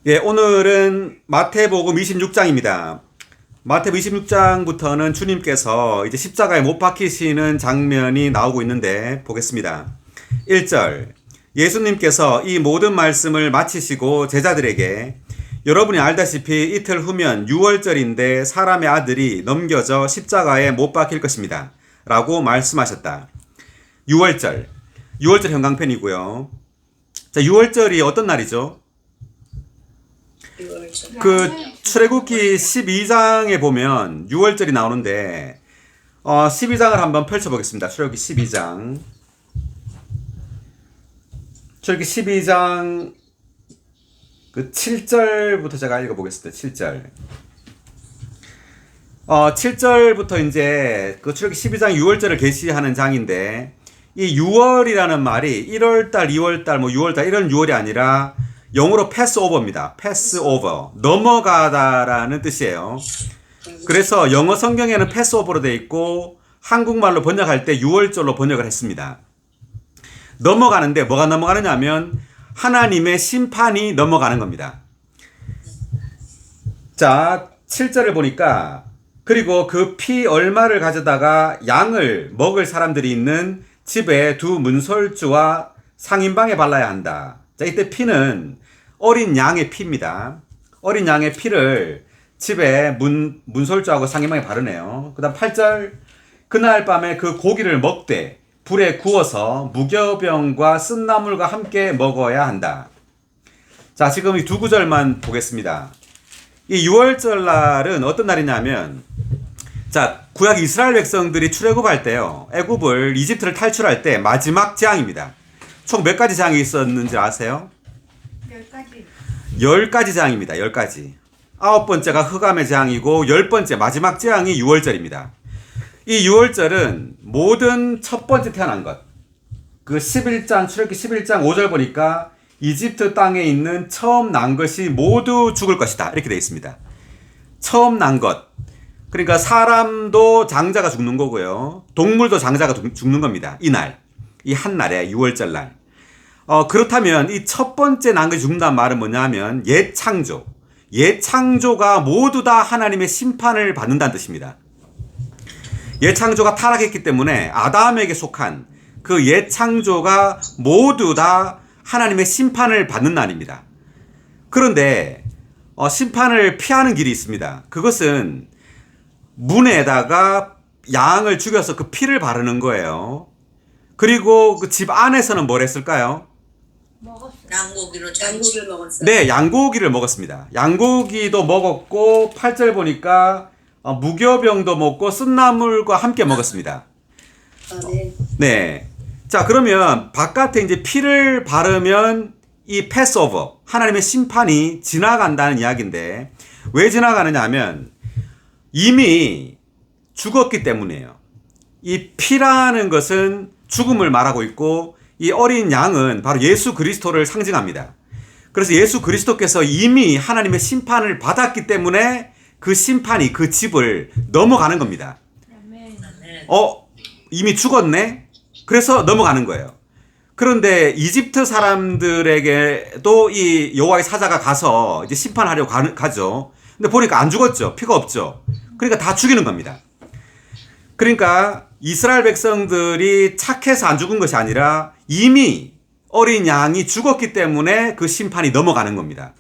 예, 오늘은 마태복음 26장입니다. 마태복음 26장부터는 주님께서 이제 십자가에 못 박히시는 장면이 나오고 있는데 보겠습니다. 1절. 예수님께서 이 모든 말씀을 마치시고 제자들에게 여러분이 알다시피 이틀 후면 6월절인데 사람의 아들이 넘겨져 십자가에 못 박힐 것입니다. 라고 말씀하셨다. 6월절. 6월절 형광펜이고요. 자, 6월절이 어떤 날이죠? 그 출애굽기 12장에 보면 6월절이 나오는데 12장을 한번 펼쳐보겠습니다. 출애굽기 12장. 출애굽기 12장 그 7절부터 제가 읽어보겠습니다. 7절. 7절부터 이제 그 출애굽기 12장 6월절을 계시하는 장인데 이 6월이라는 말이 1월달, 2월달, 6월달 이런 6월이 아니라 영어로 패스오버입니다. 패스오버. 넘어가다라는 뜻이에요. 그래서 영어 성경에는 패스오버로 되어 있고 한국말로 번역할 때 6월절로 번역을 했습니다. 넘어가는데 뭐가 넘어가느냐 하면 하나님의 심판이 넘어가는 겁니다. 자, 7절을 보니까 그리고 그 피 얼마를 가져다가 양을 먹을 사람들이 있는 집에 두 문설주와 상인방에 발라야 한다. 자, 이때 피는 어린 양의 피입니다. 어린 양의 피를 집에 문설주하고 상인방에 바르네요. 그 다음 8절. 그날 밤에 그 고기를 먹되 불에 구워서 무교병과 쓴나물과 함께 먹어야 한다. 자, 지금 이 두 구절만 보겠습니다. 이 6월절 날은 어떤 날이냐면, 자, 구약 이스라엘 백성들이 출애굽할 때요, 애굽을 이집트를 탈출할 때 마지막 재앙입니다. 총 몇 가지 재앙이 있었는지 아세요? 10가지. 10가지 재앙입니다. 10가지. 9번째가 흑암의 재앙이고 10번째 마지막 재앙이 6월절입니다. 이 6월절은 모든 첫 번째 태어난 것. 그 11장 출애굽기 11장 5절 보니까 이집트 땅에 있는 처음 난 것이 모두 죽을 것이다. 이렇게 되어 있습니다. 처음 난 것. 그러니까 사람도 장자가 죽는 거고요. 동물도 장자가 죽는 겁니다. 이날. 이 한 날에 6월절 날. 그렇다면 이 첫 번째 난 것이 죽는다는 말은 뭐냐면 옛 창조. 옛 창조가 모두 다 하나님의 심판을 받는다는 뜻입니다. 옛 창조가 타락했기 때문에 아담에게 속한 그 옛 창조가 모두 다 하나님의 심판을 받는 날입니다. 그런데 심판을 피하는 길이 있습니다. 그것은 문에다가 양을 죽여서 그 피를 바르는 거예요. 그리고 그 집 안에서는 뭘 했을까요? 양고기를 먹었어요. 네, 양고기를 먹었습니다. 양고기도 먹었고 8절 보니까 무교병도 먹고 쓴나물과 함께 먹었습니다. 네. 네. 자, 그러면 바깥에 이제 피를 바르면 이 패스오버, 하나님의 심판이 지나간다는 이야기인데 왜 지나가느냐 하면 이미 죽었기 때문이에요. 이 피라는 것은 죽음을 말하고 있고 이 어린 양은 바로 예수 그리스도를 상징합니다. 그래서 예수 그리스도께서 이미 하나님의 심판을 받았기 때문에 그 심판이 그 집을 넘어가는 겁니다. 이미 죽었네? 그래서 넘어가는 거예요. 그런데 이집트 사람들에게도 이 여호와의 사자가 가서 이제 심판하려고 가죠. 근데 보니까 안 죽었죠. 피가 없죠. 그러니까 다 죽이는 겁니다. 그러니까 이스라엘 백성들이 착해서 안 죽은 것이 아니라 이미 어린 양이 죽었기 때문에 그 심판이 넘어가는 겁니다.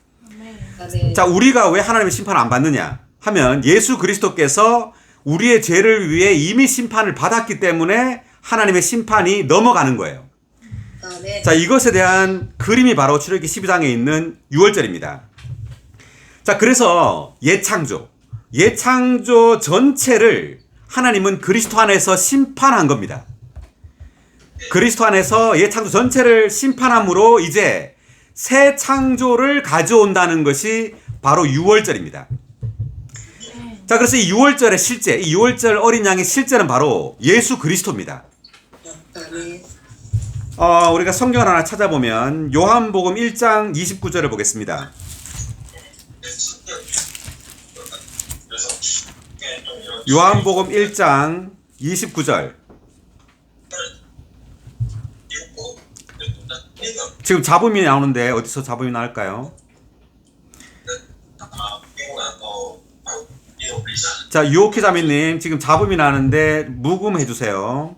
자, 우리가 왜 하나님의 심판을 안 받느냐 하면 예수 그리스도께서 우리의 죄를 위해 이미 심판을 받았기 때문에 하나님의 심판이 넘어가는 거예요. 자, 이것에 대한 그림이 바로 출애굽기 12장에 있는 6월절입니다. 자, 그래서 예창조 전체를 하나님은 그리스도 안에서 심판한 겁니다. 그리스도 안에서 예창조 전체를 심판함으로 이제 새 창조를 가져온다는 것이 바로 6월절입니다. 자, 그래서 이 6월절의 실제, 이 6월절 어린 양의 실제는 바로 예수 그리스도입니다. 우리가 성경을 하나 찾아보면 요한복음 1장 29절을 보겠습니다. 요한복음 1장 29절. 지금 잡음이 나오는데 어디서 잡음이 나올까요? 자, 유오키 자매님 지금 잡음이 나는데 묵음해 주세요.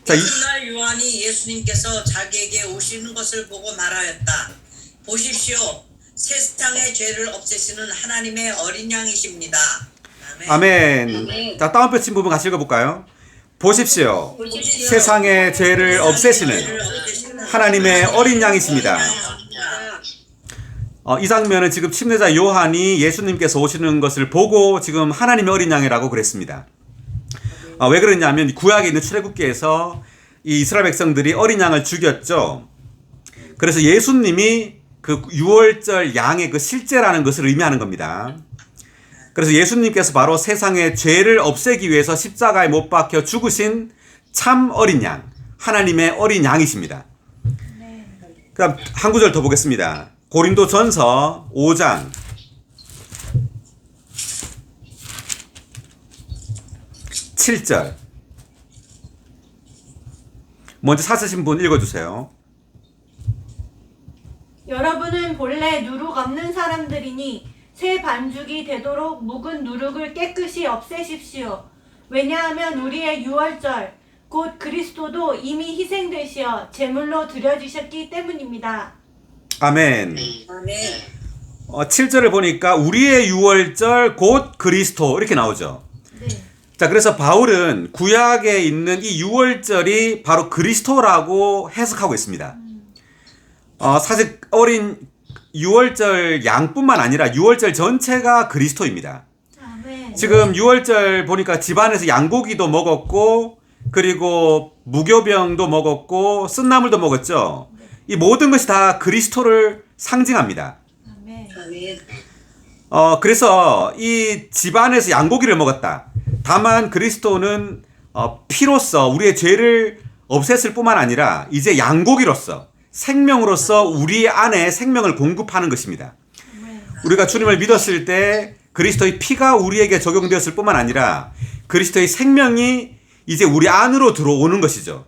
자, 이튿날 요한이 예수님께서 자기에게 오시는 것을 보고 말하였다. 보십시오. 세상의 죄를 없애시는 하나님의 어린 양이십니다. 아멘. 아멘. 자, 다운표 친 부분 같이 읽어볼까요? 보십시오. 보십시오. 세상의 죄를 없애시는 하나님의 어린 양이십니다. 이 장면은 지금 침례자 요한이 예수님께서 오시는 것을 보고 지금 하나님의 어린 양이라고 그랬습니다. 왜 그랬냐면 구약에 있는 출애굽기에서 이 이스라엘 백성들이 어린 양을 죽였죠. 그래서 예수님이 그 유월절 양의 그 실제라는 것을 의미하는 겁니다. 그래서 예수님께서 바로 세상의 죄를 없애기 위해서 십자가에 못 박혀 죽으신 참 어린 양, 하나님의 어린 양이십니다. 그다음 한 구절 더 보겠습니다. 고린도전서 5장 7절. 먼저 찾으신 분 읽어주세요. 여러분은 본래 누룩 없는 사람들이니 새 반죽이 되도록 묵은 누룩을 깨끗이 없애십시오. 왜냐하면 우리의 유월절 곧 그리스도도 이미 희생되시어 제물로 드려지셨기 때문입니다. 아멘. 아멘. 7절을 보니까 우리의 유월절 곧 그리스도 이렇게 나오죠. 네. 자, 그래서 바울은 구약에 있는 이 유월절이 바로 그리스도라고 해석하고 있습니다. 사실 어린 유월절 양뿐만 아니라 유월절 전체가 그리스도입니다. 아멘. 지금 유월절 보니까 집안에서 양고기도 먹었고 그리고 무교병도 먹었고 쓴나물도 먹었죠. 이 모든 것이 다 그리스도를 상징합니다. 아멘. 아멘. 그래서 이 집안에서 양고기를 먹었다. 다만 그리스도는 피로써 우리의 죄를 없앴을 뿐만 아니라 이제 양고기로서 생명으로서 우리 안에 생명을 공급하는 것입니다. 우리가 주님을 믿었을 때 그리스도의 피가 우리에게 적용되었을 뿐만 아니라 그리스도의 생명이 이제 우리 안으로 들어오는 것이죠.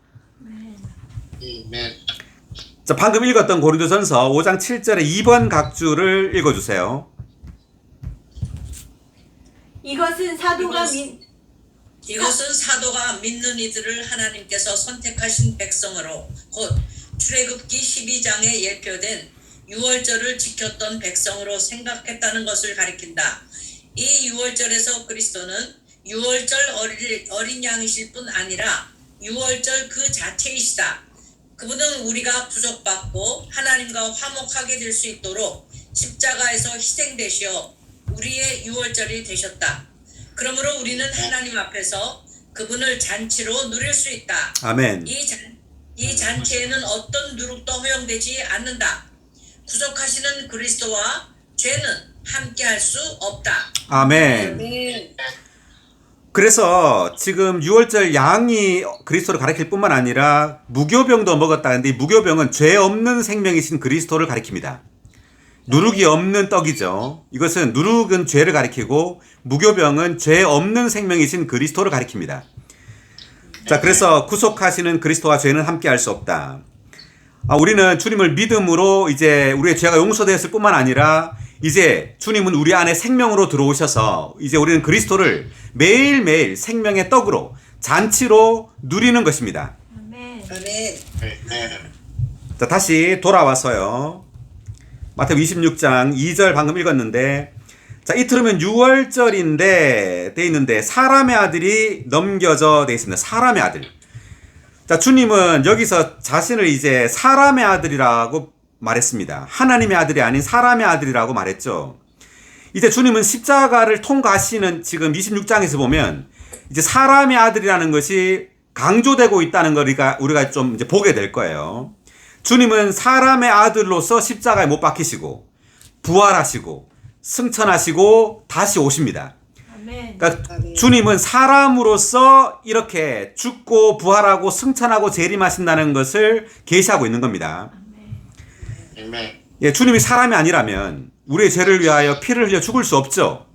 자, 방금 읽었던 고린도전서 5장 7절의 2번 각주를 읽어주세요. 이것은 사도가 믿는 이들을 하나님께서 선택하신 백성으로 곧 출애굽기 12장에 예표된 유월절을 지켰던 백성으로 생각했다는 것을 가리킨다. 이 유월절에서 그리스도는 유월절 어린 양이실 뿐 아니라 유월절 그 자체이시다. 그분은 우리가 부족받고 하나님과 화목하게 될 수 있도록 십자가에서 희생되시어 우리의 유월절이 되셨다. 그러므로 우리는 하나님 앞에서 그분을 잔치로 누릴 수 있다. 아멘. 이 잔치에는 어떤 누룩도 허용되지 않는다. 구속하시는 그리스도와 죄는 함께할 수 없다. 아멘. 아멘. 그래서 지금 유월절 양이 그리스도를 가리킬 뿐만 아니라 무교병도 먹었다는데 이 무교병은 죄 없는 생명이신 그리스도를 가리킵니다. 누룩이 없는 떡이죠. 이것은 누룩은 죄를 가리키고 무교병은 죄 없는 생명이신 그리스도를 가리킵니다. 자, 그래서 구속하시는 그리스도와 죄는 함께할 수 없다. 우리는 주님을 믿음으로 이제 우리의 죄가 용서되었을 뿐만 아니라 이제 주님은 우리 안에 생명으로 들어오셔서 이제 우리는 그리스도를 매일매일 생명의 떡으로 잔치로 누리는 것입니다. 아멘. 아멘. 자, 다시 돌아와서요. 마태복음 26장 2절 방금 읽었는데, 자, 이틀이면 6월절인데 돼 있는데 사람의 아들이 넘겨져 돼 있습니다. 사람의 아들. 자, 주님은 여기서 자신을 이제 사람의 아들이라고 말했습니다. 하나님의 아들이 아닌 사람의 아들이라고 말했죠. 이제 주님은 십자가를 통과하시는 지금 26장에서 보면 이제 사람의 아들이라는 것이 강조되고 있다는 걸 우리가 좀 이제 보게 될 거예요. 주님은 사람의 아들로서 십자가에 못 박히시고 부활하시고 승천하시고 다시 오십니다. 아멘. 그러니까 주님은 사람으로서 이렇게 죽고 부활하고 승천하고 재림하신다는 것을 계시하고 있는 겁니다. 예, 주님이 사람이 아니라면 우리의 죄를 위하여 피를 흘려 죽을 수 없죠.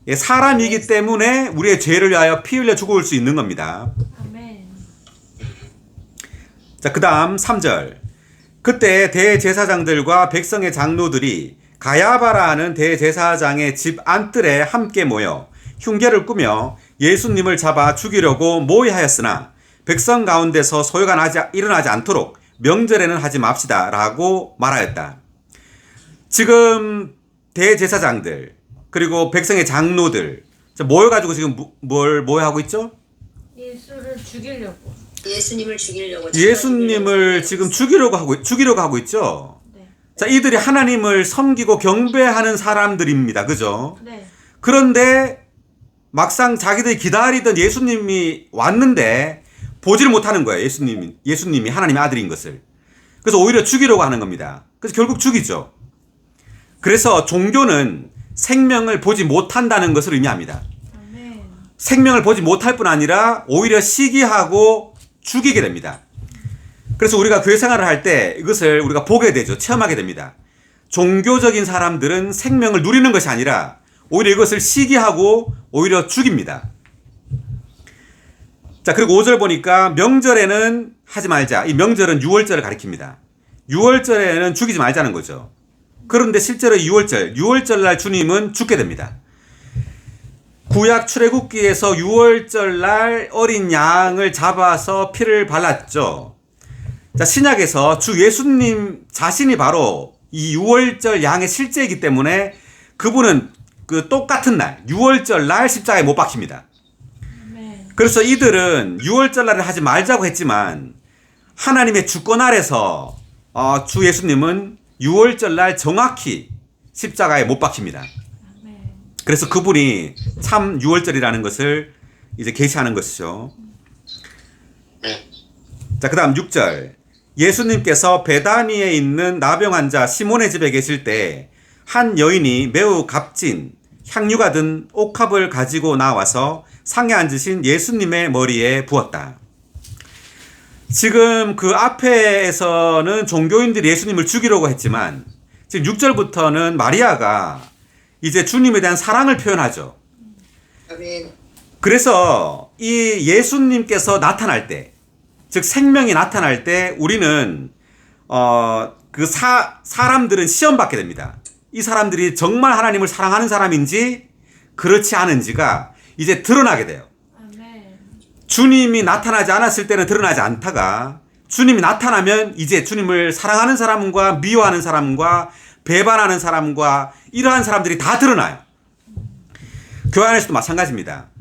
예, 사람이기 때문에 우리의 죄를 위하여 피 흘려 죽을 수 있는 겁니다. 아멘. 자, 그 다음 3절. 그때 대제사장들과 백성의 장로들이 가야바라는 대제사장의 집 안뜰에 함께 모여 흉계를 꾸며 예수님을 잡아 죽이려고 모의하였으나 백성 가운데서 소요가 일어나지 않도록 명절에는 하지 맙시다 라고 말하였다. 지금 대제사장들 그리고 백성의 장로들 모여가지고 지금 뭘 모여하고 있죠? 예수를 죽이려고. 예수님을 죽이려고. 예수님을 지금 죽이려고 하고 있죠? 네. 자, 이들이 하나님을 섬기고 경배하는 사람들입니다. 그죠? 네. 그런데 막상 자기들이 기다리던 예수님이 왔는데 보지를 못하는 거예요. 예수님이 하나님의 아들인 것을. 그래서 오히려 죽이려고 하는 겁니다. 그래서 결국 죽이죠. 그래서 종교는 생명을 보지 못한다는 것을 의미합니다. 아멘. 생명을 보지 못할 뿐 아니라 오히려 시기하고 죽이게 됩니다. 그래서 우리가 교회 생활을 할 때 이것을 우리가 보게 되죠. 체험하게 됩니다. 종교적인 사람들은 생명을 누리는 것이 아니라 오히려 이것을 시기하고 오히려 죽입니다. 자, 그리고 5절 보니까 명절에는 하지 말자. 이 명절은 유월절을 가리킵니다. 유월절에는 죽이지 말자는 거죠. 그런데 실제로 유월절 날 주님은 죽게 됩니다. 구약 출애굽기에서 유월절 날 어린 양을 잡아서 피를 발랐죠. 자, 신약에서 주 예수님 자신이 바로 이 유월절 양의 실제이기 때문에 그분은 그 똑같은 날, 유월절 날 십자가에 못 박힙니다. 아멘. 그래서 이들은 유월절 날을 하지 말자고 했지만 하나님의 주권 아래서 주 예수님은 유월절 날 정확히 십자가에 못 박힙니다. 아멘. 그래서 그분이 참 유월절이라는 것을 이제 계시하는 것이죠. 자, 그 다음 6절. 예수님께서 베다니에 있는 나병 환자 시몬의 집에 계실 때 한 여인이 매우 값진 향유가 든 옥합을 가지고 나와서 상에 앉으신 예수님의 머리에 부었다. 지금 그 앞에서는 종교인들이 예수님을 죽이려고 했지만 지금 6절부터는 마리아가 이제 주님에 대한 사랑을 표현하죠. 아멘. 그래서 이 예수님께서 나타날 때, 즉 생명이 나타날 때 우리는 사람들은 시험받게 됩니다. 이 사람들이 정말 하나님을 사랑하는 사람인지 그렇지 않은지가 이제 드러나게 돼요. 아멘. 주님이 나타나지 않았을 때는 드러나지 않다가 주님이 나타나면 이제 주님을 사랑하는 사람과 미워하는 사람과 배반하는 사람과 이러한 사람들이 다 드러나요. 교회 안에서도 마찬가지입니다.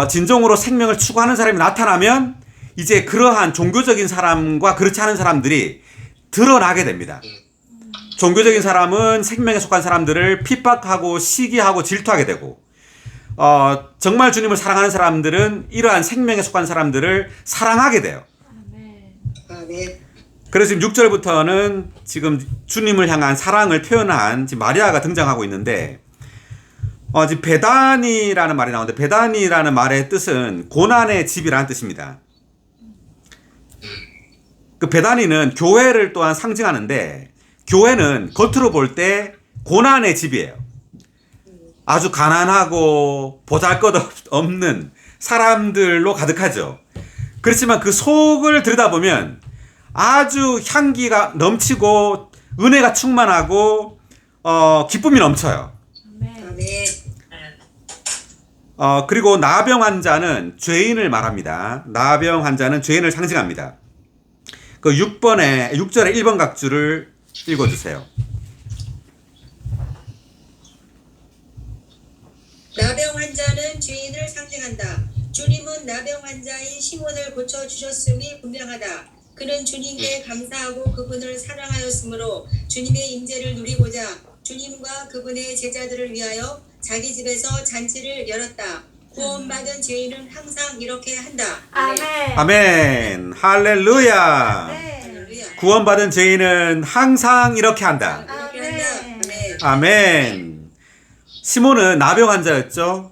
진정으로 생명을 추구하는 사람이 나타나면 이제 그러한 종교적인 사람과 그렇지 않은 사람들이 드러나게 됩니다. 종교적인 사람은 생명에 속한 사람들을 핍박하고 시기하고 질투하게 되고 정말 주님을 사랑하는 사람들은 이러한 생명에 속한 사람들을 사랑하게 돼요. 아멘. 아멘. 그래서 지금 6절부터는 지금 주님을 향한 사랑을 표현한 지금 마리아가 등장하고 있는데 지금 베다니라는 말이 나오는데 베다니라는 말의 뜻은 고난의 집이라는 뜻입니다. 그 베다니는 교회를 또한 상징하는데 교회는 겉으로 볼 때 고난의 집이에요. 아주 가난하고 보잘것없는 사람들로 가득하죠. 그렇지만 그 속을 들여다보면 아주 향기가 넘치고 은혜가 충만하고 기쁨이 넘쳐요. 아멘. 아멘. 그리고 나병 환자는 죄인을 말합니다. 나병 환자는 죄인을 상징합니다. 그 6절에 1번 각주를 읽어주세요. 나병 환자는 죄인을 상징한다. 주님은 나병 환자인 시몬을 고쳐주셨음이 분명하다. 그는 주님께 감사하고 그분을 사랑하였으므로 주님의 임재를 누리고자 주님과 그분의 제자들을 위하여 자기 집에서 잔치를 열었다. 구원받은 죄인은 항상 이렇게 한다. 아멘. 아멘. 할렐루야. 네. 할렐루야. 구원받은 죄인은 항상 이렇게 한다. 이렇게 한다. 아멘. 아멘. 시몬은 나병 환자였죠.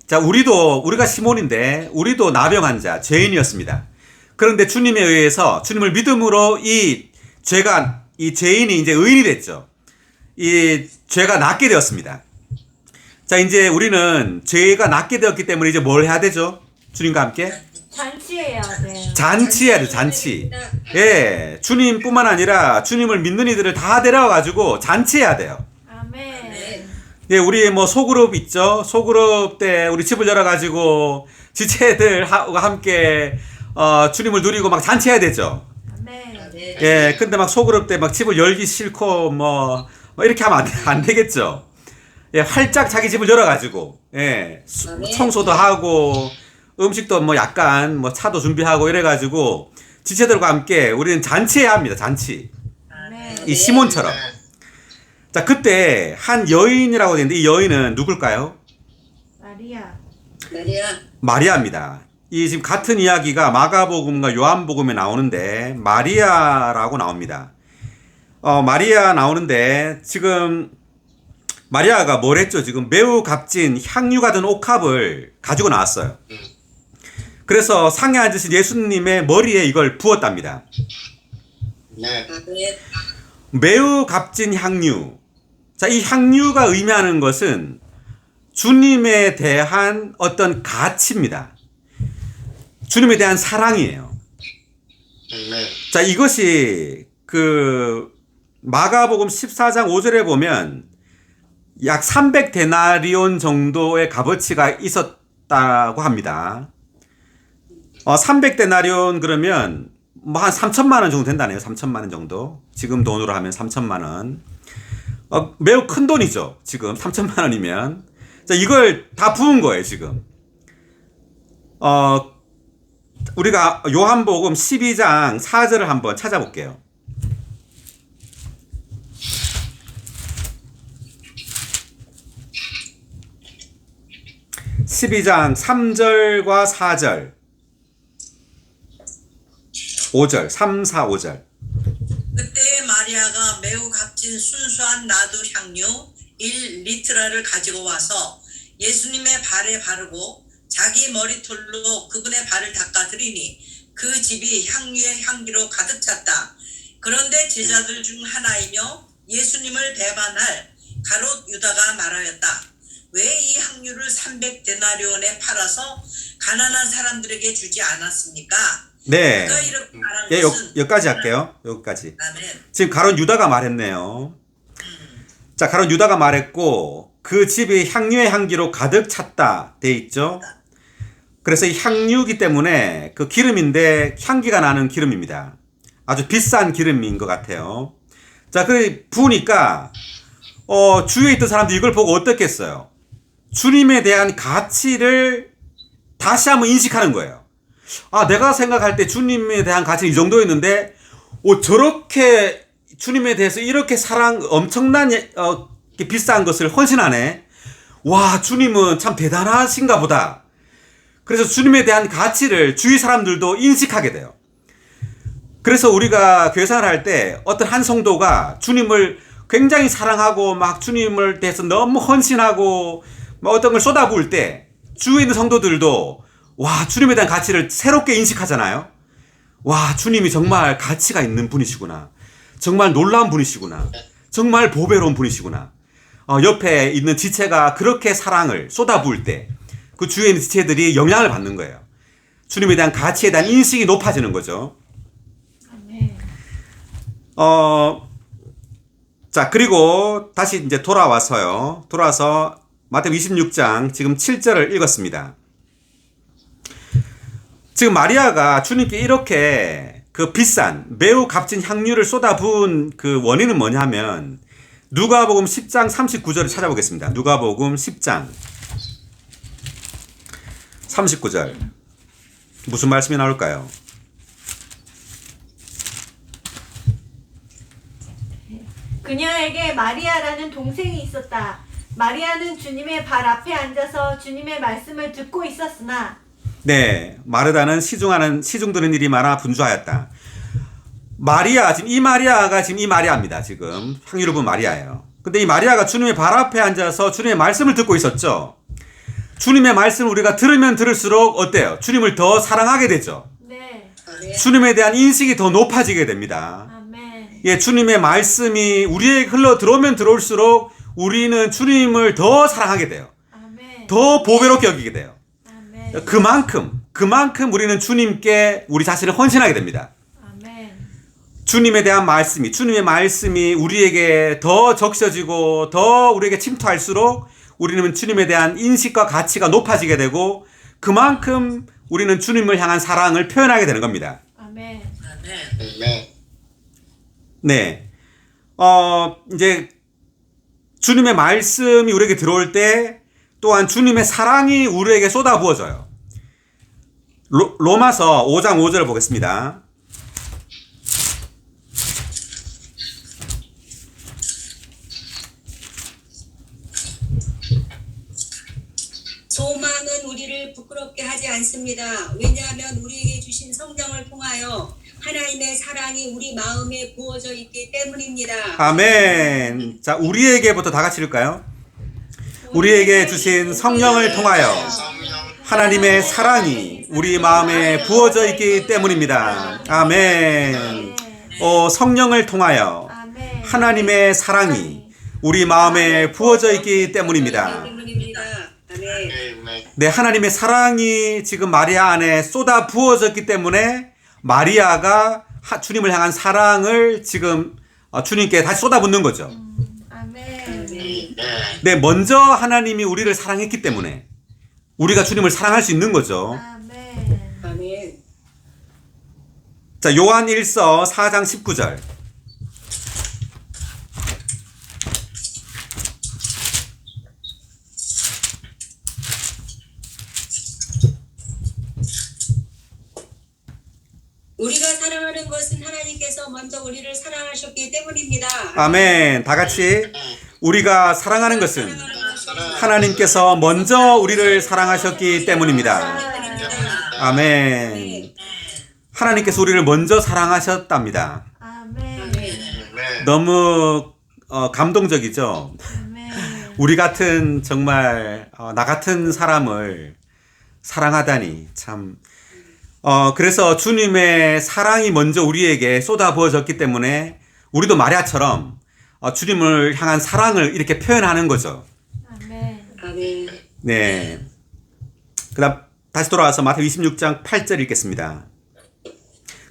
자, 우리가 시몬인데 우리도 나병 환자, 죄인이었습니다. 그런데 주님에 의해서 주님을 믿음으로 이 죄인이 이제 의인이 됐죠. 이 죄가 낫게 되었습니다. 자, 이제 우리는 죄가 낫게 되었기 때문에 이제 뭘 해야 되죠? 주님과 함께? 잔치해야 돼요. 잔치해야 돼, 잔치. 예, 주님뿐만 아니라 주님을 믿는 이들을 다 데려와가지고 잔치해야 돼요. 아멘. 예, 우리 뭐 소그룹 있죠? 소그룹 때 우리 집을 열어가지고 지체들과 함께 주님을 누리고 막 잔치해야 되죠. 아멘. 네. 예, 근데 막 소그룹 때 막 집을 열기 싫고 뭐 이렇게 하면 안 되겠죠. 예, 활짝 자기 집을 열어가지고 예, 청소도 하고 음식도 뭐 약간 뭐 차도 준비하고 이래가지고 지체들과 함께 우리는 잔치해야 합니다. 잔치. 아멘. 이 시몬처럼. 자, 그때 한 여인이라고 되는데 이 여인은 누굴까요? 마리아. 마리아. 마리아입니다. 이 지금 같은 이야기가 마가복음과 요한복음에 나오는데 마리아라고 나옵니다. 마리아 나오는데 지금 마리아가 뭘 했죠? 지금 매우 값진 향유가 든 옥합을 가지고 나왔어요. 그래서 상에 앉으신 예수님의 머리에 이걸 부었답니다. 아멘. 매우 값진 향유. 자, 이 향유가 의미하는 것은 주님에 대한 어떤 가치입니다. 주님에 대한 사랑이에요. 자, 이것이 그 마가복음 14장 5절에 보면 약 300데나리온 정도의 값어치가 있었다고 합니다. 300데나리온 그러면 뭐 한 3천만 원 정도 된다네요. 3천만 원 정도. 지금 돈으로 하면 3천만 원. 매우 큰 돈이죠. 지금 3천만 원이면. 자, 이걸 다 부은 거예요, 지금. 우리가 요한복음 12장 4절을 한번 찾아볼게요. (12장) 3절과 4절 5절 3, 4, 5절 그때 마리아가 매우 값진 순수한 나두 향유 1리트라를 가지고 와서 예수님의 발에 바르고 자기 머리털로 그분의 발을 닦아드리니 그 집이 향유의 향기로 가득 찼다. 그런데 제자들 중 하나이며 예수님을 배반할 가롯 유다가 말하였다. 왜 이 향유를 300데나리온에 팔아서 가난한 사람들에게 주지 않았습니까? 네. 그가 이렇게 말한 예, 것은 여기까지 할게요. 여기까지. 아멘. 지금 가롯 유다가 말했네요. 자, 가롯 유다가 말했고 그 집이 향유의 향기로 가득 찼다 돼 있죠. 그래서 이 향유기 때문에 그 기름인데 향기가 나는 기름입니다. 아주 비싼 기름인 것 같아요. 자, 그래 부으니까 주위에 있던 사람들이 이걸 보고 어떻겠어요? 주님에 대한 가치를 다시 한번 인식하는 거예요. 아, 내가 생각할 때 주님에 대한 가치는 이 정도였는데 저렇게 주님에 대해서 이렇게 엄청난 비싼 것을 헌신하네. 와, 주님은 참 대단하신가 보다. 그래서 주님에 대한 가치를 주위 사람들도 인식하게 돼요. 그래서 우리가 교회 생활할 때 어떤 한 성도가 주님을 굉장히 사랑하고 막 주님을 대해서 너무 헌신하고 막 어떤 걸 쏟아부을 때 주위에 있는 성도들도 와, 주님에 대한 가치를 새롭게 인식하잖아요. 와, 주님이 정말 가치가 있는 분이시구나. 정말 놀라운 분이시구나. 정말 보배로운 분이시구나. 옆에 있는 지체가 그렇게 사랑을 쏟아부을 때 그 주위에 있는 지체들이 영향을 받는 거예요. 주님에 대한 가치에 대한 인식이 높아지는 거죠. 아멘. 자, 그리고 다시 이제 돌아와서 마태복음 26장 지금 7절을 읽었습니다. 지금 마리아가 주님께 이렇게 그 비싼 매우 값진 향유를 쏟아부은 그 원인은 뭐냐면 누가복음 10장 39절을 찾아보겠습니다. 누가복음 10장 39절 무슨 말씀이 나올까요? 그녀에게 마리아라는 동생이 있었다. 마리아는 주님의 발 앞에 앉아서 주님의 말씀을 듣고 있었으나 네, 마르다는 시중드는 일이 많아 분주하였다. 마리아, 지금 이 마리아가 지금 이 마리아입니다. 지금 향유를 부은 마리아예요. 근데 이 마리아가 주님의 발 앞에 앉아서 주님의 말씀을 듣고 있었죠. 주님의 말씀을 우리가 들으면 들을수록 어때요? 주님을 더 사랑하게 되죠. 네. 주님에 대한 인식이 더 높아지게 됩니다. 아멘. 예, 주님의 말씀이 우리에게 흘러 들어오면 들어올수록 우리는 주님을 더 사랑하게 돼요. 아멘. 더 보배롭게 여기게 돼요. 아멘. 그만큼 우리는 주님께 우리 자신을 헌신하게 됩니다. 아멘. 주님의 말씀이 우리에게 더 적셔지고 더 우리에게 침투할수록 우리는 주님에 대한 인식과 가치가 높아지게 되고 그만큼 우리는 주님을 향한 사랑을 표현하게 되는 겁니다. 아멘. 아멘. 네. 이제 주님의 말씀이 우리에게 들어올 때 또한 주님의 사랑이 우리에게 쏟아부어져요. 로마서 5장 5절을 보겠습니다. 소망은 우리를 부끄럽게 하지 않습니다. 왜냐하면 우리에게 주신 성령을 통하여 하나님의 사랑이 우리 마음에 부어져 있기 때문입니다. 아멘. 자, 우리에게부터 다 같이 읽을까요? 우리에게 주신 성령을 통하여 하나님의 사랑이 우리 마음에 부어져 있기 때문입니다. 아멘. 성령을 통하여 아멘. 하나님의 사랑이 우리 마음에 부어져 있기 때문입니다. 아멘. 네, 하나님의 사랑이 지금 마리아 안에 쏟아 부어졌기 때문에 마리아가 주님을 향한 사랑을 지금 주님께 다시 쏟아붓는 거죠. 아멘. 네, 먼저 하나님이 우리를 사랑했기 때문에 우리가 주님을 사랑할 수 있는 거죠. 아멘. 아멘. 자, 요한 1서 4장 19절. 우리가 사랑하는 것은 하나님께서 먼저 우리를 사랑하셨기 때문입니다. 아멘. 다 같이 우리가 사랑하는 것은 하나님께서 먼저 우리를 사랑하셨기 때문입니다. 아멘. 하나님께서 우리를 먼저 사랑하셨답니다. 아멘. 너무 감동적이죠. 아멘. 우리 같은 정말 나 같은 사람을 사랑하다니 참. 그래서 주님의 사랑이 먼저 우리에게 쏟아부어졌기 때문에 우리도 마리아처럼 주님을 향한 사랑을 이렇게 표현하는 거죠. 아멘. 아멘. 네. 그다음 다시 돌아와서 마태복음 26장 8절 읽겠습니다.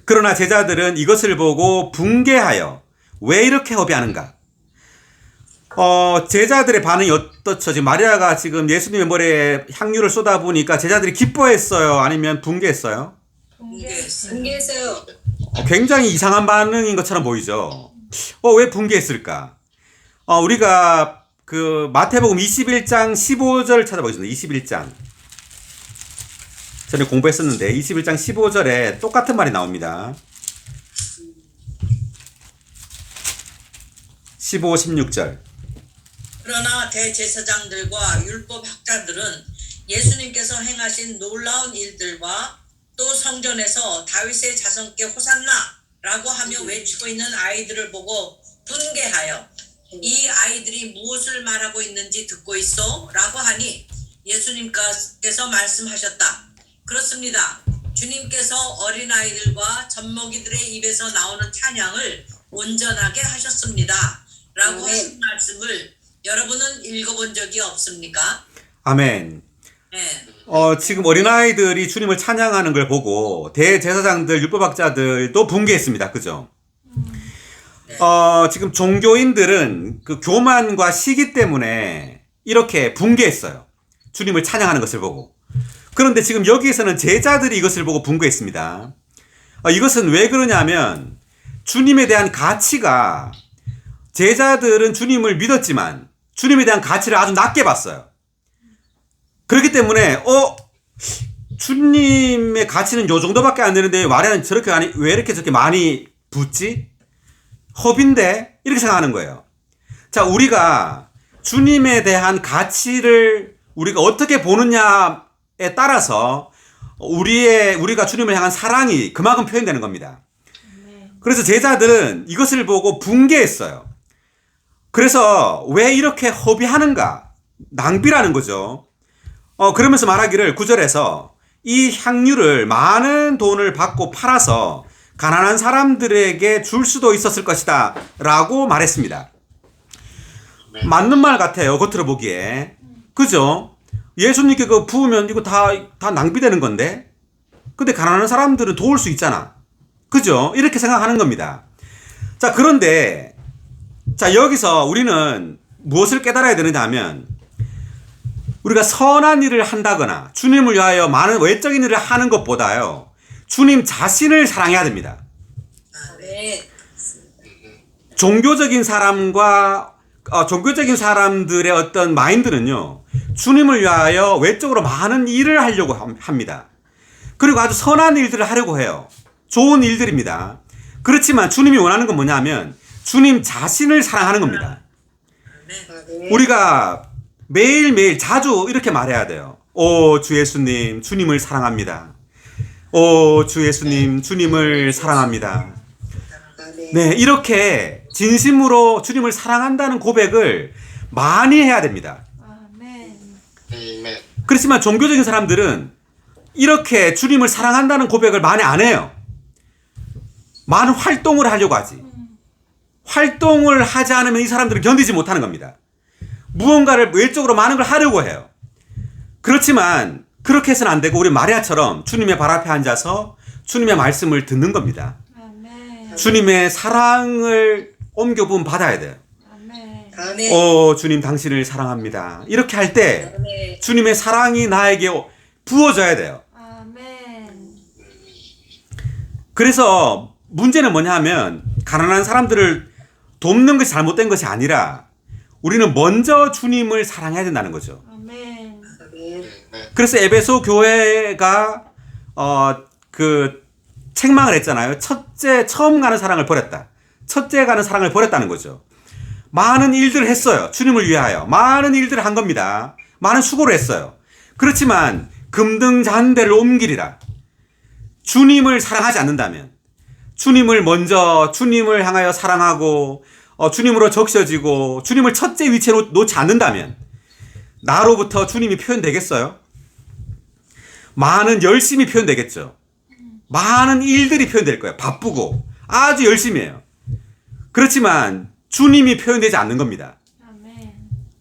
그러나 제자들은 이것을 보고 붕괴하여 왜 이렇게 허비하는가? 제자들의 반응이 어떻죠? 지금 마리아가 지금 예수님의 머리에 향유를 쏟아부으니까 제자들이 기뻐했어요? 아니면 붕괴했어요? 붕괴했어요. 굉장히 이상한 반응인 것처럼 보이죠? 왜 붕괴했을까? 우리가 그 마태복음 21장 15절 찾아보겠습니다. 21장. 전에 공부했었는데 21장 15절에 똑같은 말이 나옵니다. 15, 16절. 그러나 대제사장들과 율법학자들은 예수님께서 행하신 놀라운 일들과 또 성전에서 다윗의 자손께 호산나라고 하며 외치고 있는 아이들을 보고 분개하여 이 아이들이 무엇을 말하고 있는지 듣고 있어? 라고 하니 예수님께서 말씀하셨다. 그렇습니다. 주님께서 어린아이들과 젖먹이들의 입에서 나오는 찬양을 온전하게 하셨습니다. 라고 하신 말씀을 여러분은 읽어본 적이 없습니까? 아멘. 네. 지금 어린아이들이 주님을 찬양하는 걸 보고 대제사장들, 율법학자들도 붕괴했습니다. 그죠? 지금 종교인들은 그 교만과 시기 때문에 이렇게 붕괴했어요. 주님을 찬양하는 것을 보고. 그런데 지금 여기에서는 제자들이 이것을 보고 붕괴했습니다. 이것은 왜 그러냐면 주님에 대한 가치가 제자들은 주님을 믿었지만 주님에 대한 가치를 아주 낮게 봤어요. 그렇기 때문에 주님의 가치는 요 정도밖에 안 되는데 마리아는 왜 이렇게 저렇게 많이 붓지? 허비인데? 이렇게 생각하는 거예요. 자, 우리가 주님에 대한 가치를 우리가 어떻게 보느냐에 따라서 우리가 주님을 향한 사랑이 그만큼 표현되는 겁니다. 그래서 제자들은 이것을 보고 붕괴했어요. 그래서 왜 이렇게 허비하는가? 낭비라는 거죠. 그러면서 말하기를 9절에서 이 향유를 많은 돈을 받고 팔아서 가난한 사람들에게 줄 수도 있었을 것이다 라고 말했습니다. 맞는 말 같아요. 겉으로 보기에. 그죠? 예수님께 그거 부으면 이거 다 낭비되는 건데 근데 가난한 사람들은 도울 수 있잖아. 그죠? 이렇게 생각하는 겁니다. 자, 그런데 자, 여기서 우리는 무엇을 깨달아야 되느냐 하면 우리가 선한 일을 한다거나 주님을 위하여 많은 외적인 일을 하는 것보다요. 주님 자신을 사랑해야 됩니다. 아멘. 종교적인 사람들의 어떤 마인드는요. 주님을 위하여 외적으로 많은 일을 하려고 합니다. 그리고 아주 선한 일들을 하려고 해요. 좋은 일들입니다. 그렇지만 주님이 원하는 건 뭐냐면 주님 자신을 사랑하는 겁니다. 우리가 매일매일 자주 이렇게 말해야 돼요. 오, 주 예수님, 주님을 사랑합니다. 오, 주 예수님, 주님을 사랑합니다. 네, 이렇게 진심으로 주님을 사랑한다는 고백을 많이 해야 됩니다. 아멘. 그렇지만 종교적인 사람들은 이렇게 주님을 사랑한다는 고백을 많이 안 해요. 많은 활동을 하려고 하지. 활동을 하지 않으면 이 사람들은 견디지 못하는 겁니다. 무언가를 외적으로 많은 걸 하려고 해요. 그렇지만 그렇게 해서는 안 되고 우리 마리아처럼 주님의 발 앞에 앉아서 주님의 말씀을 듣는 겁니다. 아멘. 주님의 사랑을 옮겨분 받아야 돼요. 아멘. 아멘. 오, 주님 당신을 사랑합니다. 이렇게 할 때 아멘. 주님의 사랑이 나에게 부어져야 돼요. 아멘. 그래서 문제는 뭐냐 하면 가난한 사람들을 돕는 것이 잘못된 것이 아니라 우리는 먼저 주님을 사랑해야 된다는 거죠. 아멘. 아멘. 그래서 에베소 교회가 책망을 했잖아요. 처음 가는 사랑을 버렸다. 첫째 가는 사랑을 버렸다는 거죠. 많은 일들을 했어요. 주님을 위하여 많은 일들을 한 겁니다. 많은 수고를 했어요. 그렇지만 금등잔대를 옮기리라. 주님을 사랑하지 않는다면, 주님을 먼저 주님을 향하여 사랑하고 주님으로 적셔지고 주님을 첫째 위치에 놓지 않는다면 나로부터 주님이 표현되겠어요? 많은 열심이 표현되겠죠. 많은 일들이 표현될 거예요. 바쁘고 아주 열심히 해요. 그렇지만 주님이 표현되지 않는 겁니다. 아멘.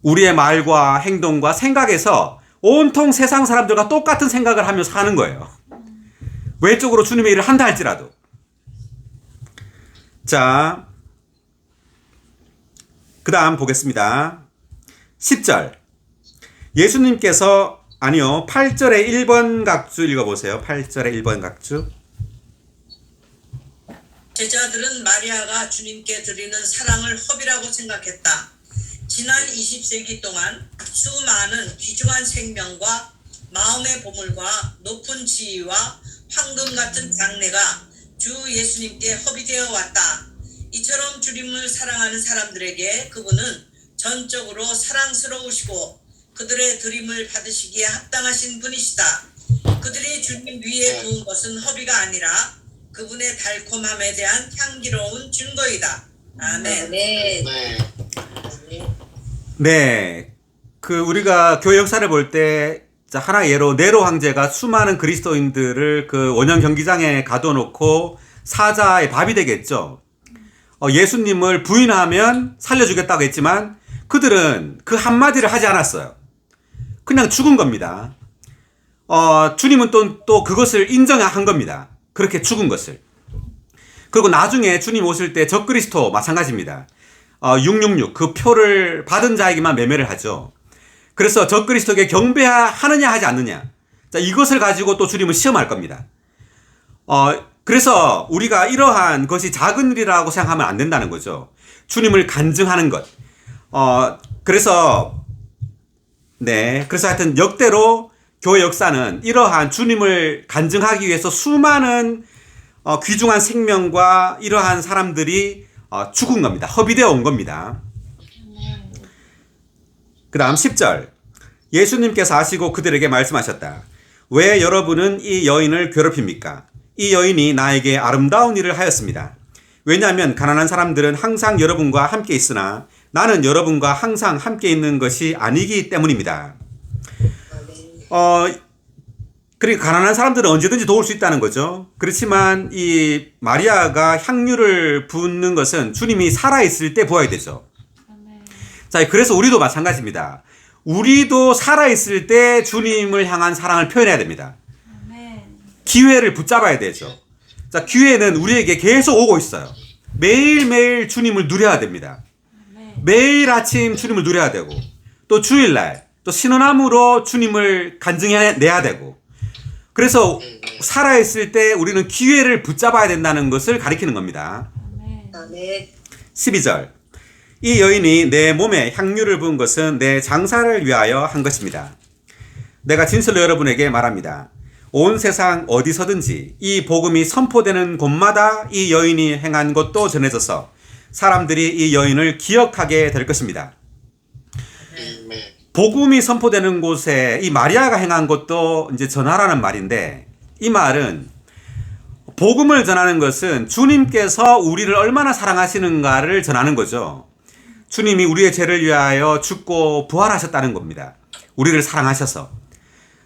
우리의 말과 행동과 생각에서 온통 세상 사람들과 똑같은 생각을 하며 사는 거예요. 외적으로 주님의 일을 한다 할지라도. 자, 그 다음 보겠습니다. 10절. 예수님께서, 아니요, 8절의 1번 각주 읽어보세요. 8절의 1번 각주. 제자들은 마리아가 주님께 드리는 사랑을 허비라고 생각했다. 지난 20세기 동안 수많은 귀중한 생명과 마음의 보물과 높은 지위와 황금 같은 장래가 주 예수님께 허비되어 왔다. 이처럼 주님을 사랑하는 사람들에게 그분은 전적으로 사랑스러우시고 그들의 드림을 받으시기에 합당하신 분이시다. 그들이 주님 위에 두은 것은 허비가 아니라 그분의 달콤함에 대한 향기로운 증거이다. 아멘. 아멘. 네. 우리가 교회 역사를 볼 때, 하나의 예로, 네로 황제가 수많은 그리스도인들을 원형 경기장에 가둬놓고 사자의 밥이 되겠죠. 예수님을 부인하면 살려주겠다고 했지만 그들은 그 한마디를 하지 않았어요. 그냥 죽은 겁니다. 주님은 또 그것을 인정한 겁니다. 그렇게 죽은 것을. 그리고 나중에 주님 오실 때 적그리스도 마찬가지입니다. 666 그 표를 받은 자에게만 매매를 하죠. 그래서 적그리스도에게 경배하느냐 하지 않느냐. 자, 이것을 가지고 또 주님을 시험할 겁니다. 그래서 우리가 이러한 것이 작은 일이라고 생각하면 안 된다는 거죠. 주님을 간증하는 것. 그래서 하여튼 역대로 교회 역사는 이러한 주님을 간증하기 위해서 수많은 귀중한 생명과 이러한 사람들이 죽은 겁니다. 허비되어 온 겁니다. 그 다음 10절. 예수님께서 아시고 그들에게 말씀하셨다. 왜 여러분은 이 여인을 괴롭힙니까? 이 여인이 나에게 아름다운 일을 하였습니다. 왜냐하면 가난한 사람들은 항상 여러분과 함께 있으나 나는 여러분과 항상 함께 있는 것이 아니기 때문입니다. 그리고 가난한 사람들은 언제든지 도울 수 있다는 거죠. 그렇지만 이 마리아가 향유를 붓는 것은 주님이 살아있을 때 부어야 되죠. 자, 그래서 우리도 마찬가지입니다. 우리도 살아있을 때 주님을 향한 사랑을 표현해야 됩니다. 기회를 붙잡아야 되죠. 자, 기회는 우리에게 계속 오고 있어요. 매일매일 주님을 누려야 됩니다. 네. 매일 아침 주님을 누려야 되고 또 주일날 또 신원함으로 주님을 간증해내야 되고 그래서 살아있을 때 우리는 기회를 붙잡아야 된다는 것을 가리키는 겁니다. 아멘. 아멘. 12절 이 여인이 내 몸에 향유를 부은 것은 내 장사를 위하여 한 것입니다. 내가 진실로 여러분에게 말합니다. 온 세상 어디서든지 이 복음이 선포되는 곳마다 이 여인이 행한 것도 전해져서 사람들이 이 여인을 기억하게 될 것입니다. 복음이 선포되는 곳에 이 마리아가 행한 것도 이제 전하라는 말인데 이 말은 복음을 전하는 것은 주님께서 우리를 얼마나 사랑하시는가를 전하는 거죠. 주님이 우리의 죄를 위하여 죽고 부활하셨다는 겁니다. 우리를 사랑하셔서.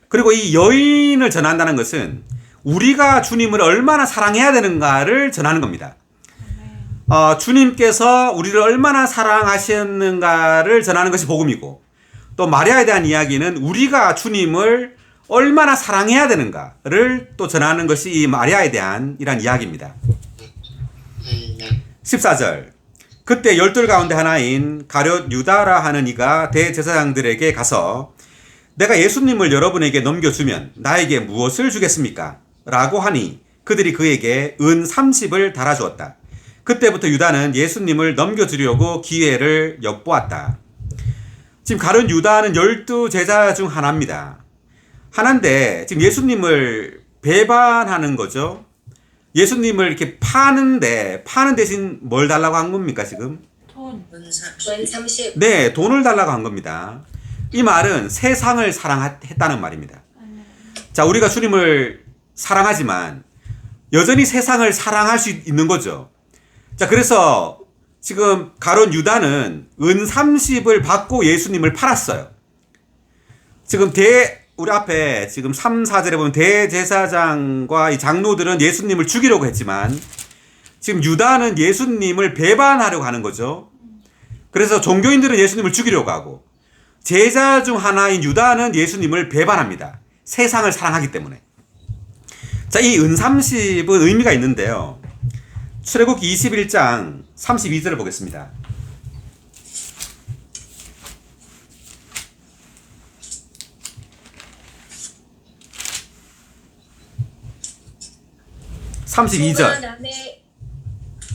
그리고 이 여인을 전한다는 것은 우리가 주님을 얼마나 사랑해야 되는가를 전하는 겁니다. 주님께서 우리를 얼마나 사랑하셨는가를 전하는 것이 복음이고 또 마리아에 대한 이야기는 우리가 주님을 얼마나 사랑해야 되는가를 또 전하는 것이 이 마리아에 대한 이란 이야기입니다. 14절 그때 12 가운데 하나인 가룟 유다라 하는 이가 대제사장들에게 가서 내가 예수님을 여러분에게 넘겨주면 나에게 무엇을 주겠습니까? 라고 하니 그들이 그에게 은 30을 달아주었다. 그때부터 유다는 예수님을 넘겨주려고 기회를 엿보았다. 지금 가룟 유다는 12 제자 중 하나입니다. 하나인데 지금 예수님을 배반하는 거죠. 예수님을 이렇게 파는 대신 뭘 달라고 한 겁니까 지금? 돈. 은 30. 네, 돈을 달라고 한 겁니다. 이 말은 세상을 사랑했다는 말입니다. 자, 우리가 주님을 사랑하지만 여전히 세상을 사랑할 수 있는 거죠. 자, 그래서 지금 가룟 유다는 은 30을 받고 예수님을 팔았어요. 지금 우리 앞에 지금 3, 4절에 보면 대제사장과 이 장로들은 예수님을 죽이려고 했지만 지금 유다는 예수님을 배반하려고 하는 거죠. 그래서 종교인들은 예수님을 죽이려고 하고 제자 중 하나인 유다는 예수님을 배반합니다. 세상을 사랑하기 때문에. 자, 이 은 30은 의미가 있는데요. 출애굽기 21장 32절을 보겠습니다.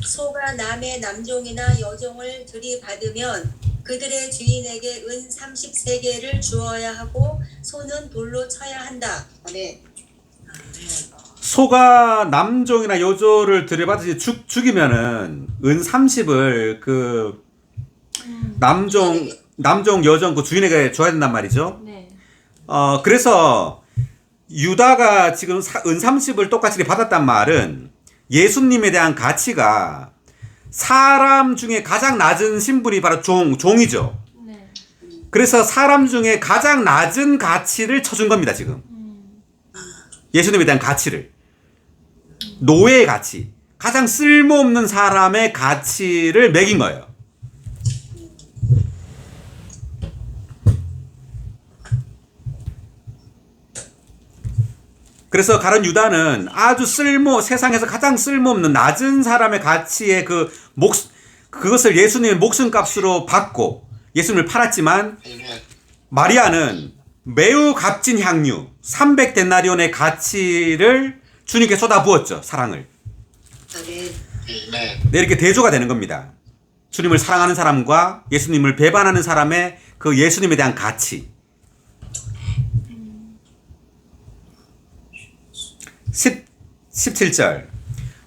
소가 남의 남종이나 여종을 들이받으면 그들의 주인에게 은 30세겔을 주어야 하고 소는 돌로 쳐야 한다. 아멘. 소가 남종이나 여종을 들이받으시 죽이면은 은 30을 그 남종 여종 그 주인에게 줘야 된단 말이죠. 네. 그래서 유다가 지금 은 30을 똑같이 받았단 말은 예수님에 대한 가치가 사람 중에 가장 낮은 신분이 바로 종이죠. 네. 그래서 사람 중에 가장 낮은 가치를 쳐준 겁니다, 지금. 예수님에 대한 가치를. 노예의 가치. 가장 쓸모없는 사람의 가치를 매긴 거예요. 그래서 가룟 유다는 아주 세상에서 가장 쓸모없는 낮은 사람의 가치의 그것을 예수님의 목숨값으로 받고 예수님을 팔았지만 마리아는 매우 값진 향유 300데나리온의 가치를 주님께 쏟아부었죠. 사랑을. 아멘. 네, 이렇게 대조가 되는 겁니다. 주님을 사랑하는 사람과 예수님을 배반하는 사람의 그 예수님에 대한 가치. 17절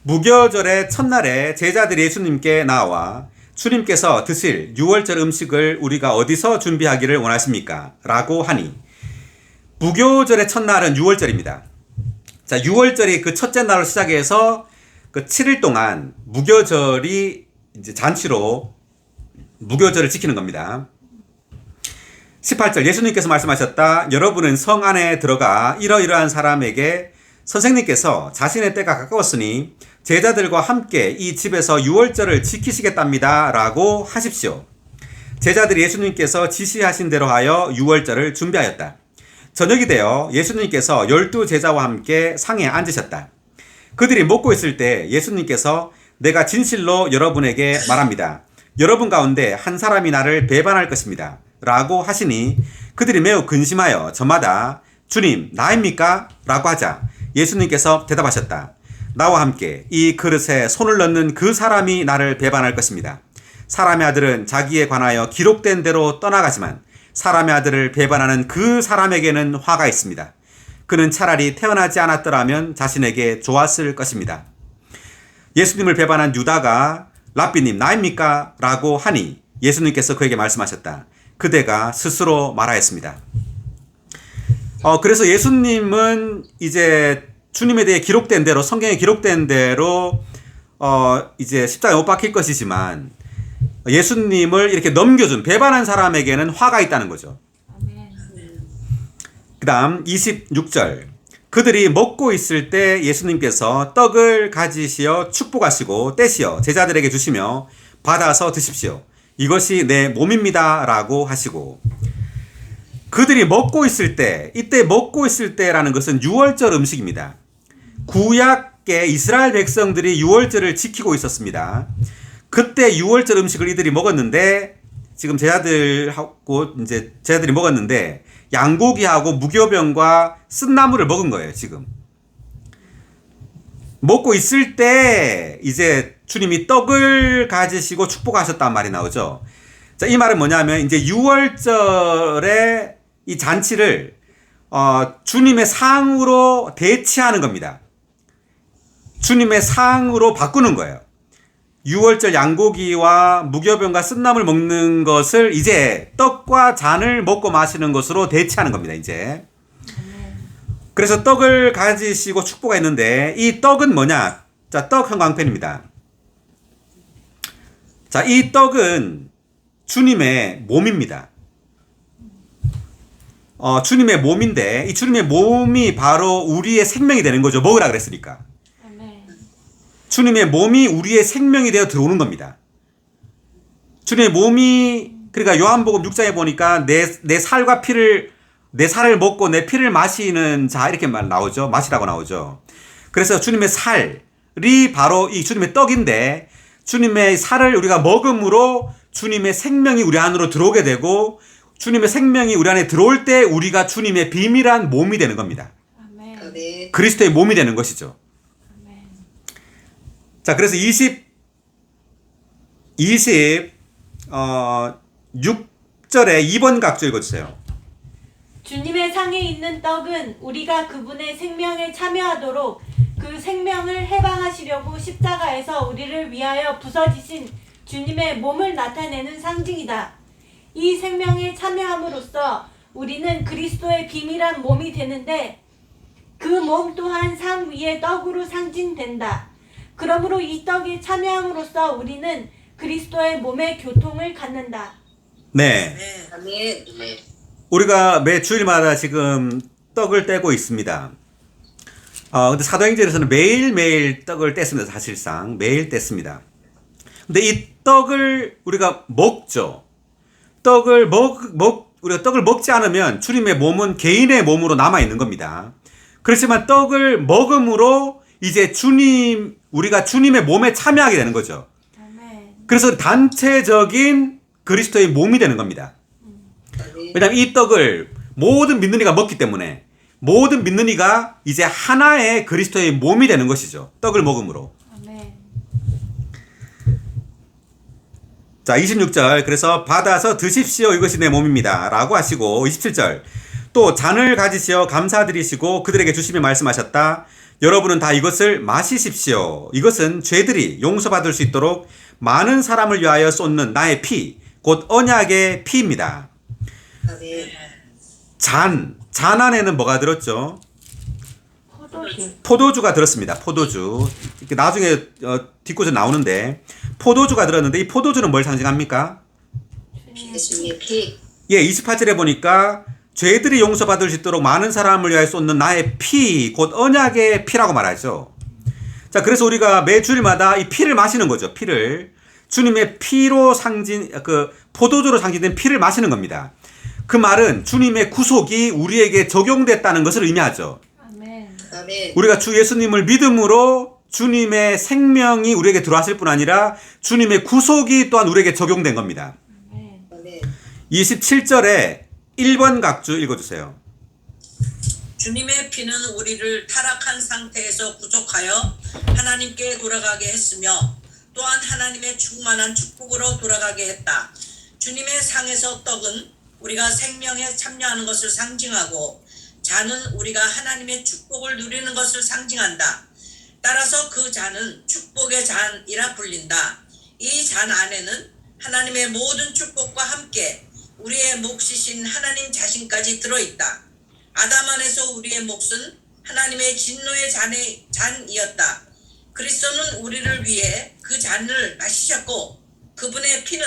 무교절의 첫날에 제자들이 예수님께 나와 주님께서 드실 유월절 음식을 우리가 어디서 준비하기를 원하십니까? 라고 하니 무교절의 첫날은 유월절입니다. 자, 유월절이 그 첫째 날로 시작해서 그 7일 동안 무교절이 이제 잔치로 무교절을 지키는 겁니다. 18절 예수님께서 말씀하셨다. 여러분은 성 안에 들어가 이러이러한 사람에게 선생님께서 자신의 때가 가까웠으니 제자들과 함께 이 집에서 유월절을 지키시겠답니다. 라고 하십시오. 제자들이 예수님께서 지시하신 대로 하여 유월절을 준비하였다. 저녁이 되어 예수님께서 12 제자와 함께 상에 앉으셨다. 그들이 먹고 있을 때 예수님께서 내가 진실로 여러분에게 말합니다. 여러분 가운데 한 사람이 나를 배반할 것입니다. 라고 하시니 그들이 매우 근심하여 저마다 주님, 나입니까? 라고 하자 예수님께서 대답하셨다. 나와 함께 이 그릇에 손을 넣는 그 사람이 나를 배반할 것입니다. 사람의 아들은 자기에 관하여 기록된 대로 떠나가지만 사람의 아들을 배반하는 그 사람에게는 화가 있습니다. 그는 차라리 태어나지 않았더라면 자신에게 좋았을 것입니다. 예수님을 배반한 유다가 랍비님 나입니까? 라고 하니 예수님께서 그에게 말씀하셨다. 그대가 스스로 말하였습니다. 그래서 예수님은 이제 주님에 대해 기록된 대로 성경에 기록된 대로 이제 십자가에 못 박힐 것이지만 예수님을 이렇게 넘겨준 배반한 사람에게는 화가 있다는 거죠. 그 다음 26절 그들이 먹고 있을 때 예수님께서 떡을 가지시어 축복하시고 떼시어 제자들에게 주시며 받아서 드십시오. 이것이 내 몸입니다. 라고 하시고 그들이 먹고 있을 때 이때 먹고 있을 때라는 것은 유월절 음식입니다. 구약의 이스라엘 백성들이 유월절을 지키고 있었습니다. 그때 유월절 음식을 이들이 먹었는데 지금 제자들이 먹었는데 양고기하고 무교병과 쓴나물을 먹은 거예요. 지금 먹고 있을 때 이제 주님이 떡을 가지시고 축복하셨단 말이 나오죠. 자, 이 말은 뭐냐면 이제 유월절의 이 잔치를 주님의 상으로 대치하는 겁니다. 주님의 상으로 바꾸는 거예요. 유월절 양고기와 무교병과 쓴나물 먹는 것을 이제 떡과 잔을 먹고 마시는 것으로 대체하는 겁니다. 이제 그래서 떡을 가지시고 축복했는데 이 떡은 뭐냐? 자, 떡 형광펜입니다. 자, 이 떡은 주님의 몸입니다. 주님의 몸인데 이 주님의 몸이 바로 우리의 생명이 되는 거죠. 먹으라 그랬으니까. 주님의 몸이 우리의 생명이 되어 들어오는 겁니다. 주님의 몸이 그러니까 요한복음 6장에 보니까 내 살과 피를 내 살을 먹고 내 피를 마시는 자 이렇게 나오죠. 마시라고 나오죠. 그래서 주님의 살이 바로 이 주님의 떡인데 주님의 살을 우리가 먹음으로 주님의 생명이 우리 안으로 들어오게 되고 주님의 생명이 우리 안에 들어올 때 우리가 주님의 비밀한 몸이 되는 겁니다. 아멘. 그리스도의 몸이 되는 것이죠. 자, 그래서 26절에 2번 각주 읽어주세요. 주님의 상에 있는 떡은 우리가 그분의 생명에 참여하도록 그 생명을 해방하시려고 십자가에서 우리를 위하여 부서지신 주님의 몸을 나타내는 상징이다. 이 생명에 참여함으로써 우리는 그리스도의 비밀한 몸이 되는데 그 몸 또한 상 위의 떡으로 상징된다. 그러므로 이 떡에 참여함으로써 우리는 그리스도의 몸의 교통을 갖는다. 네. 아멘. 우리가 매 주일마다 지금 떡을 떼고 있습니다. 근데 사도행전에서는 매일매일 떡을 뗐습니다. 사실상 매일 뗐습니다. 근데 이 떡을 우리가 먹죠. 우리가 떡을 먹지 않으면 주님의 몸은 개인의 몸으로 남아 있는 겁니다. 그렇지만 떡을 먹음으로 이제 우리가 주님의 몸에 참여하게 되는 거죠. 그래서 단체적인 그리스도의 몸이 되는 겁니다. 왜냐하면 이 떡을 모든 믿는 이가 먹기 때문에 모든 믿는 이가 이제 하나의 그리스도의 몸이 되는 것이죠. 떡을 먹음으로. 자, 26절 그래서 받아서 드십시오. 이것이 내 몸입니다. 라고 하시고 27절 또 잔을 가지시어 감사드리시고 그들에게 주시며 말씀하셨다. 여러분은 다 이것을 마시십시오. 이것은 죄들이 용서받을 수 있도록 많은 사람을 위하여 쏟는 나의 피, 곧 언약의 피입니다. 아멘. 잔 안에는 뭐가 들었죠? 포도주가 들었습니다. 포도주. 나중에 뒷구절 나오는데 포도주가 들었는데 이 포도주는 뭘 상징합니까? 예수님의 피. 예, 28절에 보니까 죄들이 용서받을 수 있도록 많은 사람을 위하여 쏟는 나의 피, 곧 언약의 피라고 말하죠. 자, 그래서 우리가 매 주일마다 이 피를 마시는 거죠. 피를. 주님의 피로 포도주로 상징된 피를 마시는 겁니다. 그 말은 주님의 구속이 우리에게 적용됐다는 것을 의미하죠. 아멘. 우리가 주 예수님을 믿음으로 주님의 생명이 우리에게 들어왔을 뿐 아니라 주님의 구속이 또한 우리에게 적용된 겁니다. 아멘. 27절에 1번 각주 읽어주세요. 주님의 피는 우리를 타락한 상태에서 구속하여 하나님께 돌아가게 했으며 또한 하나님의 충만한 축복으로 돌아가게 했다. 주님의 상에서 떡은 우리가 생명에 참여하는 것을 상징하고 잔은 우리가 하나님의 축복을 누리는 것을 상징한다. 따라서 그 잔은 축복의 잔이라 불린다. 이 잔 안에는 하나님의 모든 축복과 함께 우리의 몫이신 하나님 자신까지 들어있다. 아담 안에서 우리의 몫은 하나님의 진노의 잔이었다. 그리스도는 우리를 위해 그 잔을 마시셨고 그분의 피는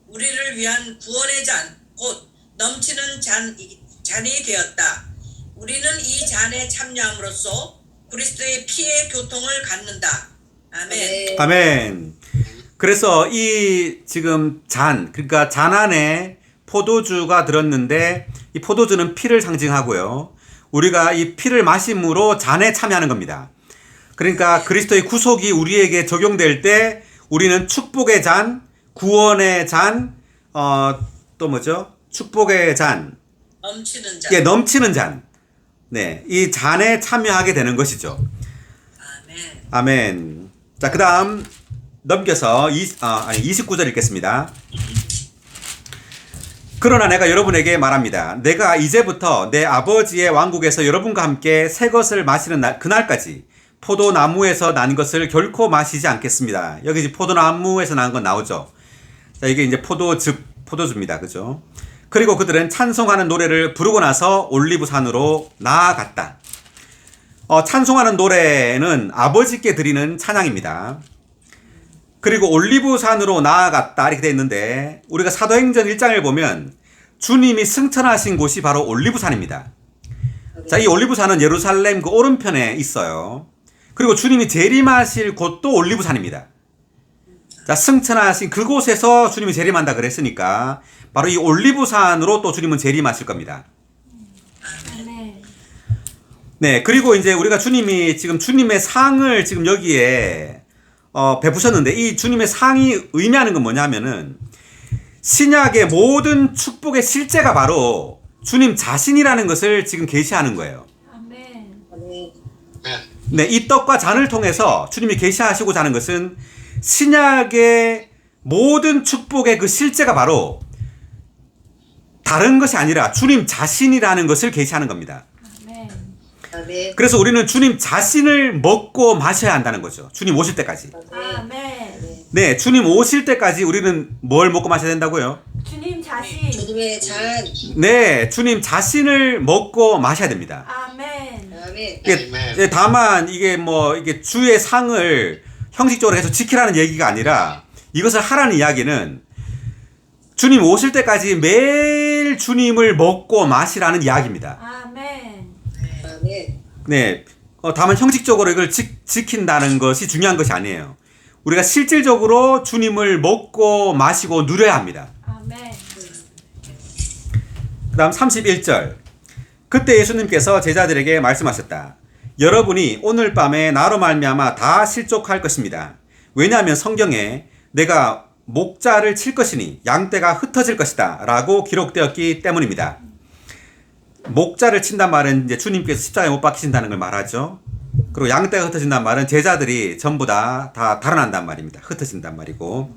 우리를 위한 구원의 잔, 곧 넘치는 잔이 되었다. 우리는 이 잔에 참여함으로써 그리스도의 피의 교통을 갖는다. 아멘. 아멘. 그래서 이 지금 그러니까 잔 안에 포도주가 들었는데 이 포도주는 피를 상징하고요. 우리가 이 피를 마심으로 잔에 참여하는 겁니다. 그러니까 그리스도의 구속이 우리에게 적용될 때 우리는 축복의 잔, 구원의 잔, 또 뭐죠? 축복의 잔, 넘치는 잔. 예, 넘치는 잔. 네, 이 잔에 참여하게 되는 것이죠. 아멘. 아멘. 자, 그 다음 넘겨서 29절 읽겠습니다. 그러나 내가 여러분에게 말합니다. 내가 이제부터 내 아버지의 왕국에서 여러분과 함께 새 것을 마시는 그날까지 포도나무에서 난 것을 결코 마시지 않겠습니다. 여기 이제 포도나무에서 난 건 나오죠. 자, 이게 이제 포도주입니다. 그죠? 그리고 그들은 찬송하는 노래를 부르고 나서 올리브산으로 나아갔다. 찬송하는 노래는 아버지께 드리는 찬양입니다. 그리고 올리브산으로 나아갔다 이렇게 되어 있는데 우리가 사도행전 1장을 보면 주님이 승천하신 곳이 바로 올리브산입니다. 자, 이 올리브산은 예루살렘 그 오른편에 있어요. 그리고 주님이 재림하실 곳도 올리브산입니다. 자, 승천하신 그곳에서 주님이 재림한다 그랬으니까 바로 이 올리브산으로 또 주님은 재림하실 겁니다. 아멘. 네, 그리고 이제 우리가 주님이 지금 주님의 상을 지금 여기에 베푸셨는데 이 주님의 상이 의미하는 건 뭐냐면은 신약의 모든 축복의 실제가 바로 주님 자신이라는 것을 지금 계시하는 거예요. 아멘. 아멘. 네, 이 떡과 잔을 통해서 주님이 계시하시고자 하는 것은 신약의 모든 축복의 그 실제가 바로 다른 것이 아니라 주님 자신이라는 것을 계시하는 겁니다. 아멘. 아멘. 그래서 우리는 주님 자신을 먹고 마셔야 한다는 거죠. 주님 오실 때까지. 아멘. 네, 주님 오실 때까지 우리는 뭘 먹고 마셔야 된다고요? 주님 자신. 주님의 잔. 네, 주님 자신을 먹고 마셔야 됩니다. 아멘. 아멘. 이게 다만 이게 이게 주의 상을 형식적으로 해서 지키라는 얘기가 아니라 이것을 하라는 이야기는 주님 오실 때까지 매일 주님을 먹고 마시라는 이야기입니다. 아멘. 아멘. 네, 다만 형식적으로 이걸 지킨다는 것이 중요한 것이 아니에요. 우리가 실질적으로 주님을 먹고 마시고 누려야 합니다. 아멘. 그 다음 31절. 그때 예수님께서 제자들에게 말씀하셨다. 여러분이 오늘 밤에 나로 말미암아 다 실족할 것입니다. 왜냐하면 성경에 내가 목자를 칠 것이니 양떼가 흩어질 것이다 라고 기록되었기 때문입니다. 목자를 친단 말은 이제 주님께서 십자가에 못 박히신다는 걸 말하죠. 그리고 양떼가 흩어진단 말은 제자들이 전부 다 달아난단 말입니다. 흩어진단 말이고.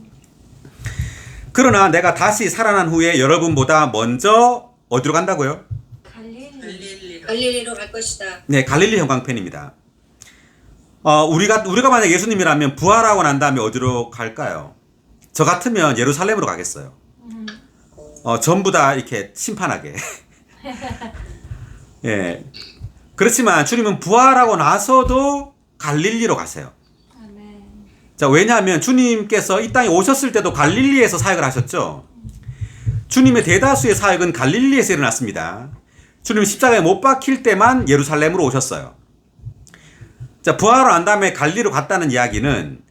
그러나 내가 다시 살아난 후에 여러분보다 먼저 어디로 간다고요? 갈릴리. 갈릴리로 갈 것이다. 네, 갈릴리 형광펜입니다. 우리가 만약 예수님이라면 부활하고 난 다음에 어디로 갈까요? 저 같으면 예루살렘으로 가겠어요. 전부 다 이렇게 심판하게. 예. 그렇지만 주님은 부활하고 나서도 갈릴리로 가세요. 아멘. 자, 왜냐하면 주님께서 이 땅에 오셨을 때도 갈릴리에서 사역을 하셨죠. 주님의 대다수의 사역은 갈릴리에서 일어났습니다. 주님 십자가에 못 박힐 때만 예루살렘으로 오셨어요. 자, 부활하고 난 다음에 갈릴리로 갔다는 이야기는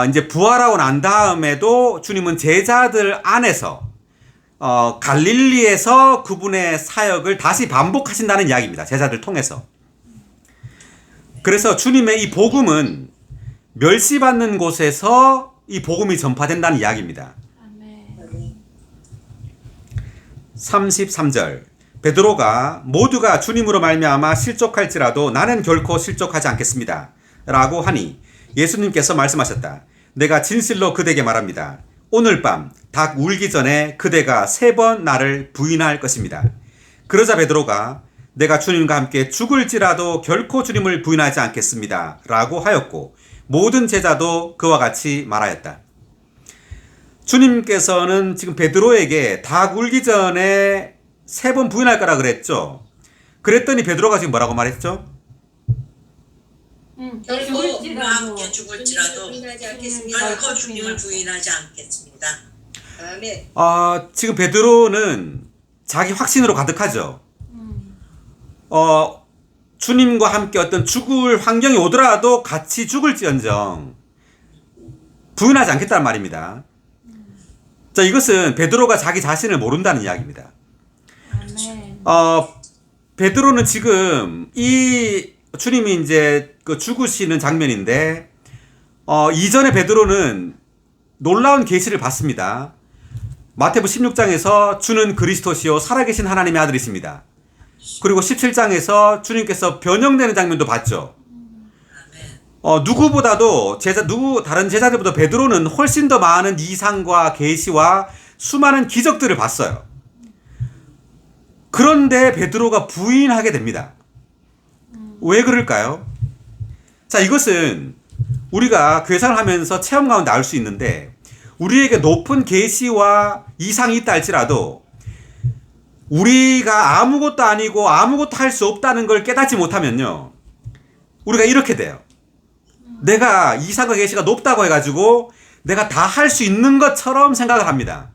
이제 부활하고 난 다음에도 주님은 제자들 안에서 갈릴리에서 그분의 사역을 다시 반복하신다는 이야기입니다. 제자들 통해서. 그래서 주님의 이 복음은 멸시받는 곳에서 이 복음이 전파된다는 이야기입니다. 아멘. 33절 베드로가 모두가 주님으로 말미암아 실족할지라도 나는 결코 실족하지 않겠습니다 라고 하니 예수님께서 말씀하셨다. 내가 진실로 그대에게 말합니다. 오늘 밤 닭 울기 전에 그대가 3번 나를 부인할 것입니다. 그러자 베드로가 내가 주님과 함께 죽을지라도 결코 주님을 부인하지 않겠습니다 라고 하였고 모든 제자도 그와 같이 말하였다. 주님께서는 지금 베드로에게 닭 울기 전에 3번 부인할 거라 그랬죠. 그랬더니 베드로가 지금 뭐라고 말했죠? 결코 우리와 함께 죽을지라도 부인하지 않겠습니다. 결코 주님을 부인하지 않겠습니다. 아멘. 지금 베드로는 자기 확신으로 가득하죠. 주님과 함께 어떤 죽을 환경이 오더라도 같이 죽을지언정 부인하지 않겠다는 말입니다. 자, 이것은 베드로가 자기 자신을 모른다는 이야기입니다. 아멘. 베드로는 지금 이 주님이 이제 그 죽으시는 장면인데 이전에 베드로는 놀라운 계시를 받습니다. 마태복음 16장에서 주는 그리스도시요 살아계신 하나님의 아들이십니다. 그리고 17장에서 주님께서 변형되는 장면도 봤죠. 누구보다도 다른 제자들보다 베드로는 훨씬 더 많은 이상과 계시와 수많은 기적들을 봤어요. 그런데 베드로가 부인하게 됩니다. 왜 그럴까요? 자, 이것은 우리가 괴상을 하면서 체험 가운데 알 수 있는데 우리에게 높은 계시와 이상이 있다 할지라도 우리가 아무것도 아니고 아무것도 할 수 없다는 걸 깨닫지 못하면요. 우리가 이렇게 돼요. 내가 이상과 계시가 높다고 해가지고 내가 다 할 수 있는 것처럼 생각을 합니다.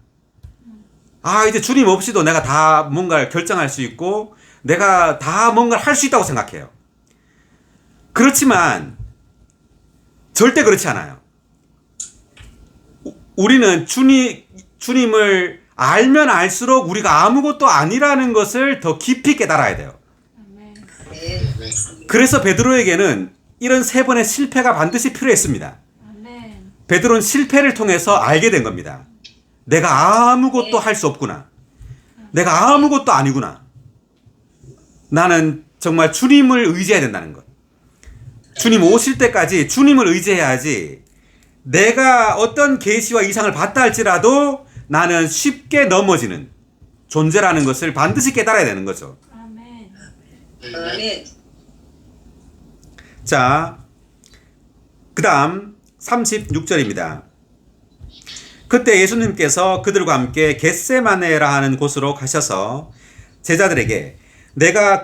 이제 주님 없이도 내가 다 뭔가를 결정할 수 있고 내가 다 뭔가를 할 수 있다고 생각해요. 그렇지만 절대 그렇지 않아요. 우리는 주님을 알면 알수록 우리가 아무것도 아니라는 것을 더 깊이 깨달아야 돼요. 아멘. 그래서 베드로에게는 이런 3번의 실패가 반드시 필요했습니다. 아멘. 베드로는 실패를 통해서 알게 된 겁니다. 내가 아무것도 할 수 없구나. 내가 아무것도 아니구나. 나는 정말 주님을 의지해야 된다는 것. 주님 오실 때까지 주님을 의지해야지 내가 어떤 계시와 이상을 받다 할지라도 나는 쉽게 넘어지는 존재라는 것을 반드시 깨달아야 되는 거죠. 아멘. 아멘. 자, 그 다음 36절입니다. 그때 예수님께서 그들과 함께 겟세마네라 하는 곳으로 가셔서 제자들에게 내가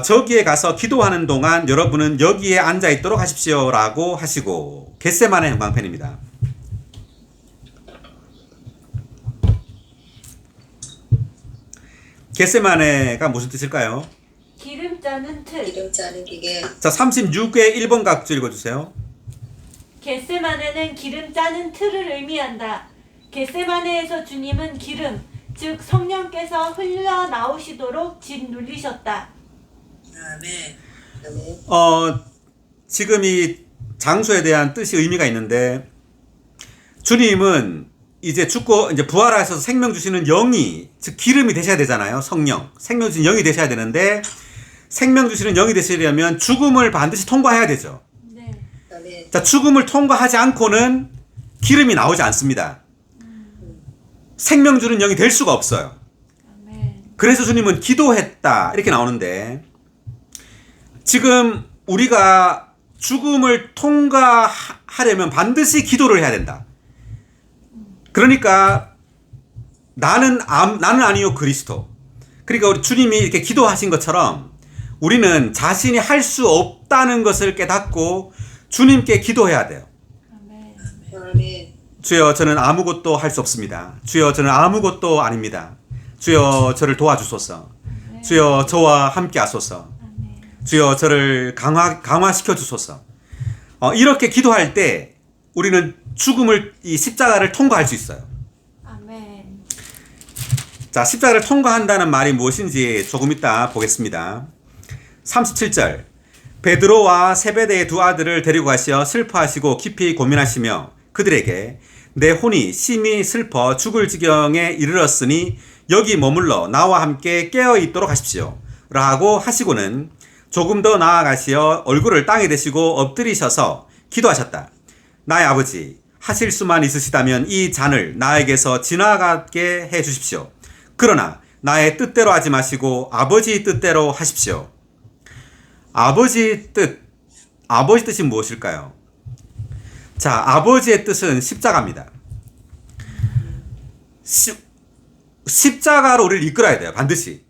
저기에 가서 기도하는 동안 여러분은 여기에 앉아 있도록 하십시오 라고 하시고 겟세마네 형광펜입니다. 겟세마네가 무슨 뜻일까요? 기름 짜는 틀. 기름 짜는 기계. 자, 36의 1번 각주 읽어주세요. 겟세마네는 기름 짜는 틀을 의미한다. 겟세마네에서 주님은 기름, 즉 성령께서 흘러나오시도록 짓눌리셨다. 아멘. 아멘. 지금 이 장소에 대한 뜻이 의미가 있는데 주님은 이제 죽고 이제 부활하셔서 생명 주시는 영이 즉 기름이 되셔야 되잖아요. 성령. 생명 주시는 영이 되셔야 되는데 생명 주시는 영이 되시려면 죽음을 반드시 통과해야 되죠. 네. 아멘. 자, 죽음을 통과하지 않고는 기름이 나오지 않습니다. 생명 주는 영이 될 수가 없어요. 아멘. 그래서 주님은 기도했다 이렇게 나오는데 지금 우리가 죽음을 통과하려면 반드시 기도를 해야 된다. 그러니까 나는 아니요 그리스도. 그러니까 우리 주님이 이렇게 기도하신 것처럼 우리는 자신이 할 수 없다는 것을 깨닫고 주님께 기도해야 돼요. 아멘. 아멘. 주여 저는 아무것도 할 수 없습니다. 주여 저는 아무것도 아닙니다. 주여 저를 도와주소서. 주여 저와 함께 하소서. 아멘. 주여 저를 강화시켜 주소서. 이렇게 기도할 때 우리는 죽음을 이 십자가를 통과할 수 있어요. 아멘. 자, 십자가를 통과한다는 말이 무엇인지 조금 이따 보겠습니다. 37절 베드로와 세베대의 두 아들을 데리고 가시어 슬퍼하시고 깊이 고민하시며 그들에게 내 혼이 심히 슬퍼 죽을 지경에 이르렀으니 여기 머물러 나와 함께 깨어 있도록 하십시오. 라고 하시고는 조금 더 나아가시어 얼굴을 땅에 대시고 엎드리셔서 기도하셨다. 나의 아버지, 하실 수만 있으시다면 이 잔을 나에게서 지나가게 해 주십시오. 그러나 나의 뜻대로 하지 마시고 아버지 뜻대로 하십시오. 아버지 뜻이 무엇일까요? 자, 아버지의 뜻은 십자가입니다. 십자가로 우리를 이끌어야 돼요. 반드시.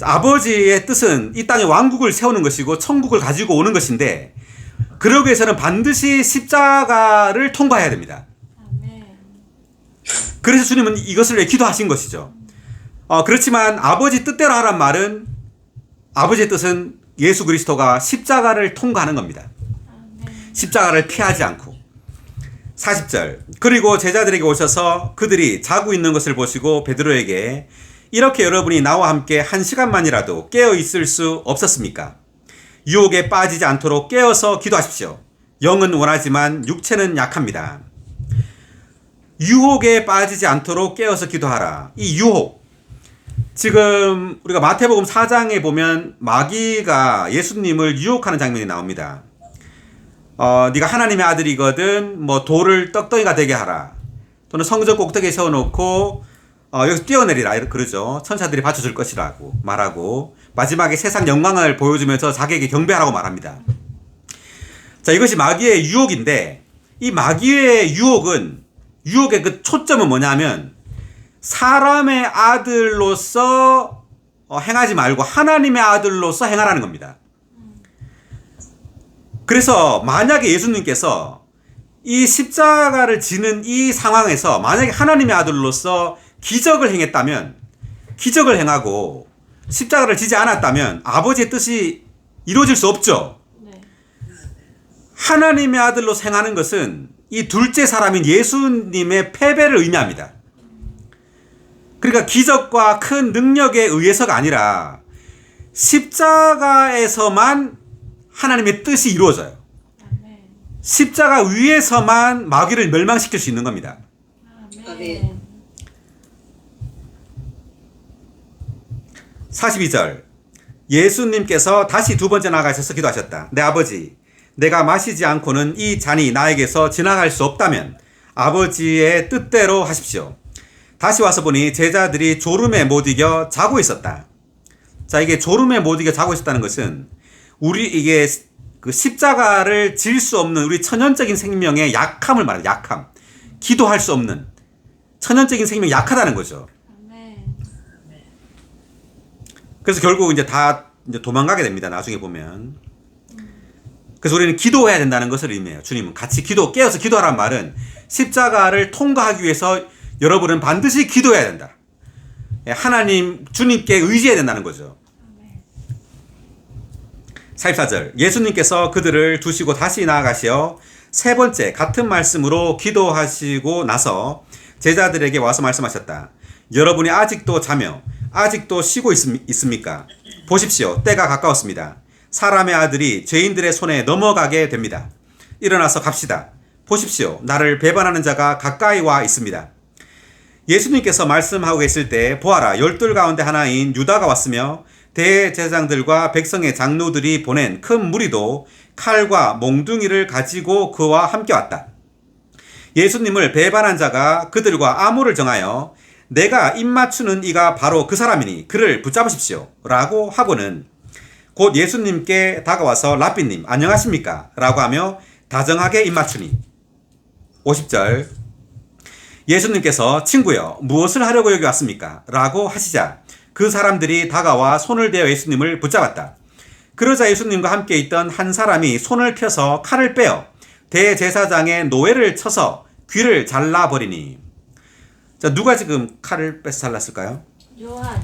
아버지의 뜻은 이 땅에 왕국을 세우는 것이고 천국을 가지고 오는 것인데 그러기 위해서는 반드시 십자가를 통과해야 됩니다. 그래서 주님은 이것을 위해 기도하신 것이죠. 그렇지만 아버지 뜻대로 하란 말은 아버지의 뜻은 예수 그리스도가 십자가를 통과하는 겁니다. 십자가를 피하지 않고. 40절. 그리고 제자들에게 오셔서 그들이 자고 있는 것을 보시고 베드로에게 이렇게 여러분이 나와 함께 1시간만이라도 깨어 있을 수 없었습니까? 유혹에 빠지지 않도록 깨어서 기도하십시오. 영은 원하지만 육체는 약합니다. 유혹에 빠지지 않도록 깨어서 기도하라. 이 유혹. 지금 우리가 마태복음 4장에 보면 마귀가 예수님을 유혹하는 장면이 나옵니다. 네가 하나님의 아들이거든 뭐 돌을 떡덩이가 되게 하라. 또는 성전 꼭대기에 세워놓고 여기서 뛰어내리라 그러죠. 천사들이 받쳐줄 것이라고 말하고 마지막에 세상 영광을 보여주면서 자기에게 경배하라고 말합니다. 자, 이것이 마귀의 유혹인데 이 마귀의 유혹의 그 초점은 뭐냐면 사람의 아들로서 행하지 말고 하나님의 아들로서 행하라는 겁니다. 그래서 만약에 예수님께서 이 십자가를 지는 이 상황에서 만약에 하나님의 아들로서 기적을 행했다면, 기적을 행하고 십자가를 지지 않았다면 아버지의 뜻이 이루어질 수 없죠. 네. 하나님의 아들로서 행하는 것은 이 둘째 사람인 예수님의 패배를 의미합니다. 그러니까 기적과 큰 능력에 의해서가 아니라 십자가에서만 하나님의 뜻이 이루어져요. 십자가 위에서만 마귀를 멸망시킬 수 있는 겁니다. 아멘. 42절. 예수님께서 다시 두 번째 나가셔서 기도하셨다. 내 아버지, 내가 마시지 않고는 이 잔이 나에게서 지나갈 수 없다면 아버지의 뜻대로 하십시오. 다시 와서 보니 제자들이 졸음에 못 이겨 자고 있었다. 자, 이게 졸음에 못 이겨 자고 있었다는 것은 이게 그 십자가를 질 수 없는 우리 천연적인 생명의 약함을 말해요. 약함. 기도할 수 없는 천연적인 생명이 약하다는 거죠. 그래서 결국 이제 다 도망가게 됩니다. 나중에 보면. 그래서 우리는 기도해야 된다는 것을 의미해요. 주님은 같이 깨어서 기도하란 말은 십자가를 통과하기 위해서 여러분은 반드시 기도해야 된다. 하나님, 주님께 의지해야 된다는 거죠. 44절. 예수님께서 그들을 두시고 다시 나아가시어 세 번째 같은 말씀으로 기도하시고 나서 제자들에게 와서 말씀하셨다. 여러분이 아직도 자며 아직도 쉬고 있습니까? 보십시오. 때가 가까웠습니다. 사람의 아들이 죄인들의 손에 넘어가게 됩니다. 일어나서 갑시다. 보십시오. 나를 배반하는 자가 가까이 와 있습니다. 예수님께서 말씀하고 계실 때 보아라, 12 가운데 하나인 유다가 왔으며 대제사장들과 백성의 장로들이 보낸 큰 무리도 칼과 몽둥이를 가지고 그와 함께 왔다. 예수님을 배반한 자가 그들과 암호를 정하여 내가 입맞추는 이가 바로 그 사람이니 그를 붙잡으십시오 라고 하고는 곧 예수님께 다가와서 랍비님 안녕하십니까 라고 하며 다정하게 입맞추니. 50절. 예수님께서 친구여 무엇을 하려고 여기 왔습니까? 라고 하시자 그 사람들이 다가와 손을 대어 예수님을 붙잡았다. 그러자 예수님과 함께 있던 한 사람이 손을 펴서 칼을 빼어 대제사장의 노예를 쳐서 귀를 잘라버리니. 자, 누가 지금 칼을 빼서 잘랐을까요? 요한.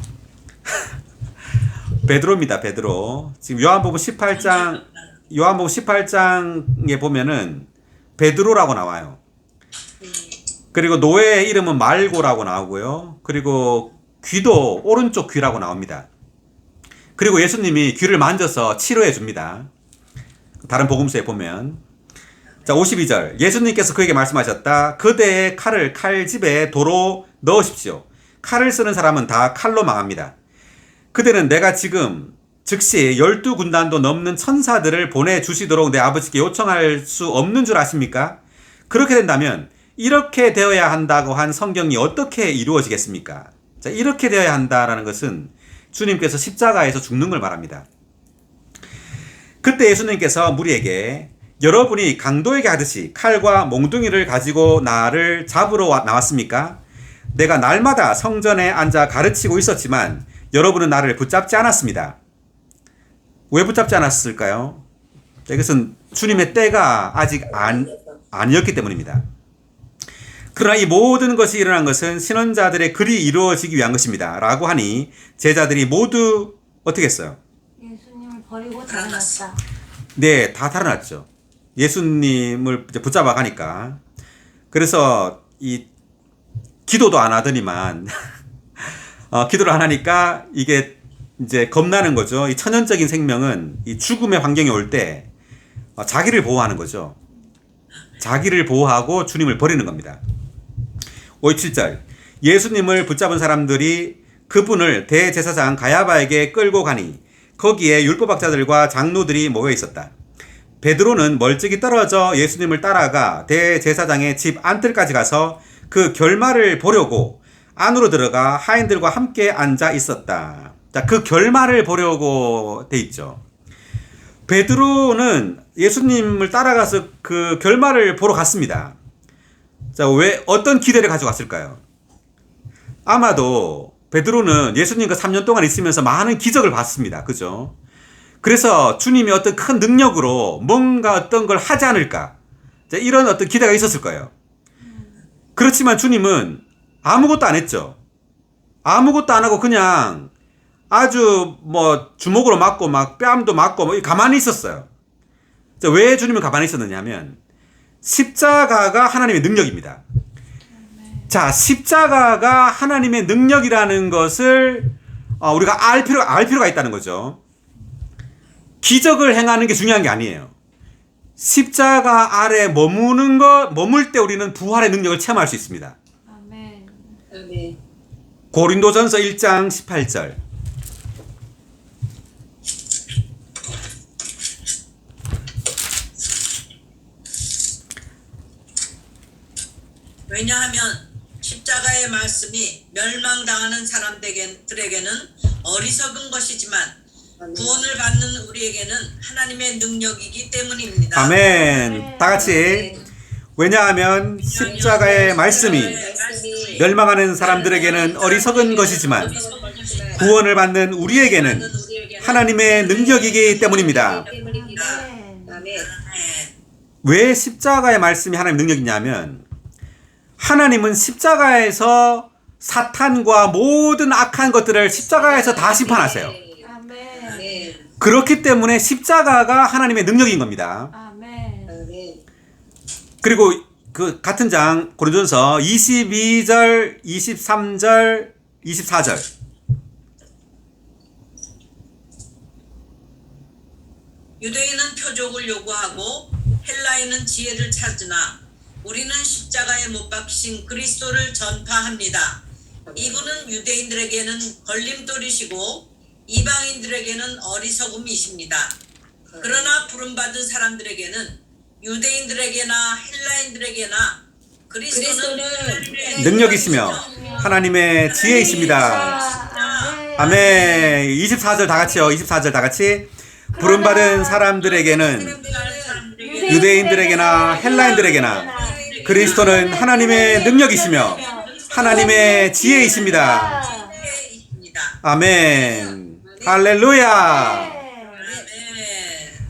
베드로입니다. 베드로. 지금 요한복음 18장에 보면은 베드로라고 나와요. 그리고 노예의 이름은 말고라고 나오고요. 그리고 귀도 오른쪽 귀라고 나옵니다. 그리고 예수님이 귀를 만져서 치료해 줍니다. 다른 복음서에 보면. 자, 52절. 예수님께서 그에게 말씀하셨다. 그대의 칼을 칼집에 도로 넣으십시오. 칼을 쓰는 사람은 다 칼로 망합니다. 그대는 내가 지금 즉시 12군단도 넘는 천사들을 보내주시도록 내 아버지께 요청할 수 없는 줄 아십니까? 그렇게 된다면 이렇게 되어야 한다고 한 성경이 어떻게 이루어지겠습니까? 자, 이렇게 되어야 한다라는 것은 주님께서 십자가에서 죽는 걸 말합니다. 그때 예수님께서 무리에게 여러분이 강도에게 하듯이 칼과 몽둥이를 가지고 나를 잡으러 나왔습니까? 내가 날마다 성전에 앉아 가르치고 있었지만 여러분은 나를 붙잡지 않았습니다. 왜 붙잡지 않았을까요? 이것은 주님의 때가 아직 아니었기 때문입니다. 그러나 이 모든 것이 일어난 것은 신원자들의 글이 이루어지기 위한 것입니다. 라고 하니 제자들이 모두 어떻게 했어요? 예수님을 버리고 달아났다. 네, 다 달아났죠. 예수님을 이제 붙잡아 가니까. 그래서 이 기도도 안 하더니만 기도를 안 하니까 이게 이제 겁나는 거죠. 이 천연적인 생명은 이 죽음의 환경에 올 때 자기를 보호하는 거죠. 자기를 보호하고 주님을 버리는 겁니다. 57절. 예수님을 붙잡은 사람들이 그분을 대제사장 가야바에게 끌고 가니 거기에 율법학자들과 장로들이 모여 있었다. 베드로는 멀찍이 떨어져 예수님을 따라가 대제사장의 집 안뜰까지 가서 그 결말을 보려고 안으로 들어가 하인들과 함께 앉아 있었다. 자, 그 결말을 보려고 돼 있죠. 베드로는 예수님을 따라가서 그 결말을 보러 갔습니다. 자, 왜 어떤 기대를 가지고 갔을까요? 아마도 베드로는 예수님과 3년 동안 있으면서 많은 기적을 봤습니다. 그죠? 그래서 주님이 어떤 큰 능력으로 뭔가 어떤 걸 하지 않을까? 자, 이런 어떤 기대가 있었을 거예요. 그렇지만 주님은 아무것도 안 했죠. 아무것도 안 하고 그냥 아주 뭐 주먹으로 맞고 막 뺨도 맞고 뭐 가만히 있었어요. 자, 왜 주님은 가만히 있었느냐 하면 십자가가 하나님의 능력입니다. 자, 십자가가 하나님의 능력이라는 것을 우리가 알 필요가 있다는 거죠. 기적을 행하는 게 중요한 게 아니에요. 십자가 아래 머물 때 우리는 부활의 능력을 체험할 수 있습니다. 아멘. 아멘. 고린도전서 1장 18절. 왜냐하면 십자가의 말씀이 멸망당하는 사람들에게는 어리석은 것이지만 구원을 받는 우리에게는 하나님의 능력이기 때문입니다. 아멘. 다 같이. 왜냐하면 십자가의 말씀이 멸망하는 사람들에게는 어리석은 것이지만 구원을 받는 우리에게는 하나님의 능력이기 때문입니다. 아멘. 왜 십자가의 말씀이 하나님의 능력이냐면 하나님은 십자가에서 사탄과 모든 악한 것들을 십자가에서 다 심판하세요. 아멘. 아멘. 그렇기 때문에 십자가가 하나님의 능력인 겁니다. 아멘. 아멘. 그리고 그 같은 장 고린도전서 22절, 23절, 24절. 유대인은 표적을 요구하고 헬라인은 지혜를 찾으나 우리는 십자가에 못 박히신 그리스도를 전파합니다. 이분은 유대인들에게는 걸림돌이시고 이방인들에게는 어리석음이십니다. 그러나 부름받은 사람들에게는 유대인들에게나 헬라인들에게나 그리스도는 능력이시며 하나님의 지혜이십니다. 아멘. 24절 다 같이요. 24절 다 같이. 부름받은 사람들에게는 유대인들에게나 헬라인들에게나 그리스도는 하나님의 능력이시며 하나님의 지혜이십니다. 아멘. 할렐루야.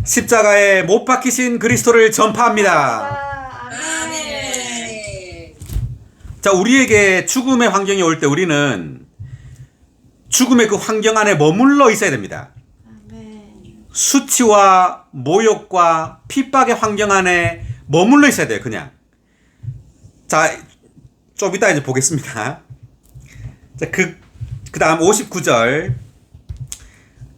십자가에 못 박히신 그리스도를 전파합니다. 아멘. 자, 우리에게 죽음의 환경이 올 때 우리는 죽음의 그 환경 안에 머물러 있어야 됩니다. 수치와 모욕과 핍박의 환경 안에 머물러 있어야 돼요, 그냥. 자, 좀 이따 이제 보겠습니다. 자, 그 다음 59절.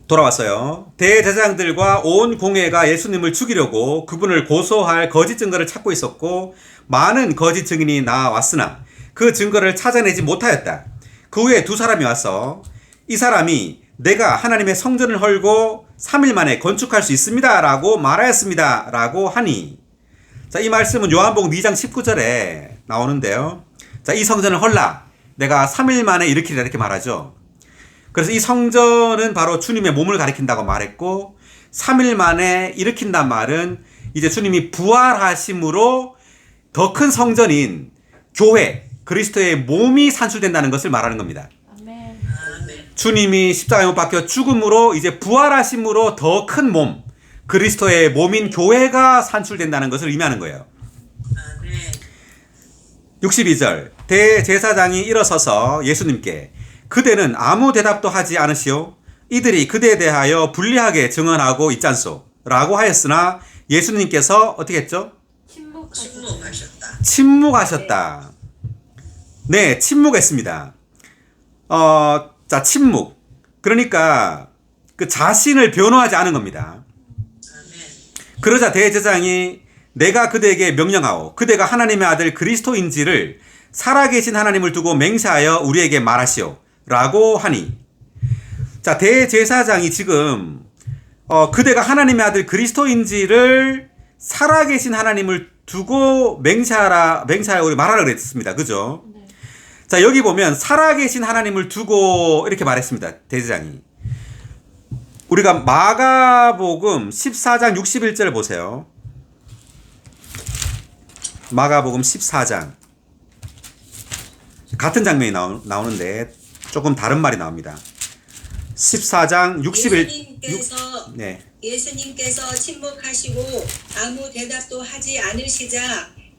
돌아왔어요. 대제사장들과 온 공회가 예수님을 죽이려고 그분을 고소할 거짓 증거를 찾고 있었고 많은 거짓 증인이 나왔으나 그 증거를 찾아내지 못하였다. 그 후에 두 사람이 와서 이 사람이 내가 하나님의 성전을 헐고 3일 만에 건축할 수 있습니다 라고 말하였습니다 라고 하니, 자, 이 말씀은 요한복음 2장 19절에 나오는데요. 자, 이 성전을 헐라 내가 3일 만에 일으키리라 이렇게 말하죠. 그래서 이 성전은 바로 주님의 몸을 가리킨다고 말했고 3일 만에 일으킨단 말은 이제 주님이 부활하심으로 더 큰 성전인 교회, 그리스도의 몸이 산출된다는 것을 말하는 겁니다. 아멘. 주님이 십자가에 못 박혀 죽음으로 이제 부활하심으로 더 큰 몸, 그리스도의 몸인 교회가 산출된다는 것을 의미하는 거예요. 62절 대제사장이 일어서서 예수님께 그대는 아무 대답도 하지 않으시오. 이들이 그대에 대하여 불리하게 증언하고 있잖소 라고 하였으나 예수님께서 어떻게 했죠? 침묵하셨다. 침묵하셨다. 네, 침묵했습니다. 자, 침묵. 그러니까 그 자신을 변호하지 않은 겁니다. 그러자 대제사장이 내가 그대에게 명령하오. 그대가 하나님의 아들 그리스도인지를 살아계신 하나님을 두고 맹세하여 우리에게 말하시오. 라고 하니, 자, 대제사장이 지금 그대가 하나님의 아들 그리스도인지를 살아계신 하나님을 두고 맹세하여 우리 말하라 그랬습니다. 그죠? 네. 자, 여기 보면 살아계신 하나님을 두고 이렇게 말했습니다. 대제사장이. 우리가 마가복음 14장 61절 보세요. 마가복음 14장. 같은 장면이 나오는데 조금 다른 말이 나옵니다. 14장 61. 예수님께서 침묵하시고 아무 대답도 하지 않으시자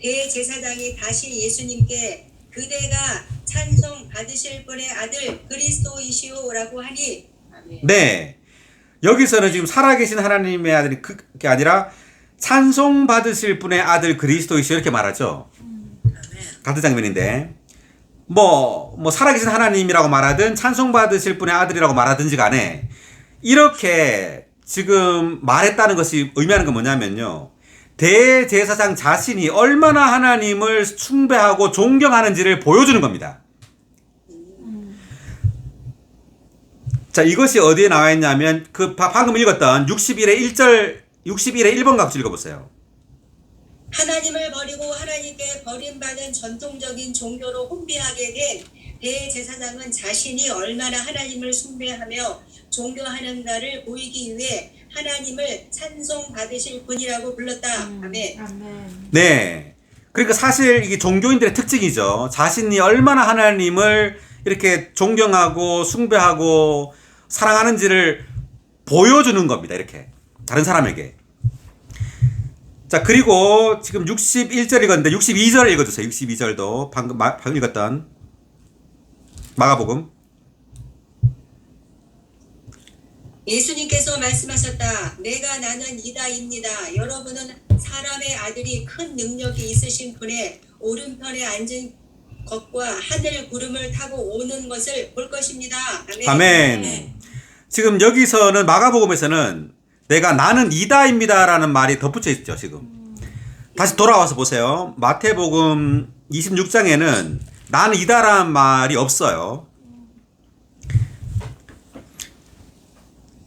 대제사장이 다시 예수님께 그대가 찬송 받으실 분의 아들 그리스도이시오라고 하니, 네. 여기서는 지금 살아계신 하나님의 아들이 그게 아니라 찬송 받으실 분의 아들 그리스도이시오 이렇게 말하죠. 같은 장면인데 뭐 살아계신 하나님이라고 말하든 찬송 받으실 분의 아들이라고 말하든지 간에 이렇게 지금 말했다는 것이 의미하는 건 뭐냐면요. 대제사장 자신이 얼마나 하나님을 숭배하고 존경하는지를 보여주는 겁니다. 자, 이것이 어디에 나와 있냐면 그 방금 읽었던 61의 1번 각주 읽어보세요. 하나님을 버리고 하나님께 버림받은 전통적인 종교로 혼비하게 된 대제사장은 자신이 얼마나 하나님을 숭배하며 존경하는가를 보이기 위해 하나님을 찬송받으실 분이라고 불렀다. 아멘. 아멘. 네. 그러니까 사실 이게 종교인들의 특징이죠. 자신이 얼마나 하나님을 이렇게 존경하고 숭배하고 사랑하는지를 보여주는 겁니다. 이렇게. 다른 사람에게. 자, 그리고 지금 61절 읽었는데 62절 읽어주세요. 62절도 방금 읽었던 마가복음. 예수님께서 말씀하셨다. 내가 나는 이다입니다. 여러분은 사람의 아들이 큰 능력이 있으신 분의 오른편에 앉은 것과 하늘 구름을 타고 오는 것을 볼 것입니다. 아멘. 아멘. 지금 여기서는 마가복음에서는 내가 나는 이다입니다라는 말이 덧붙여 있죠. 지금 다시 돌아와서 보세요. 마태복음 26장에는 나는 이다라는 말이 없어요.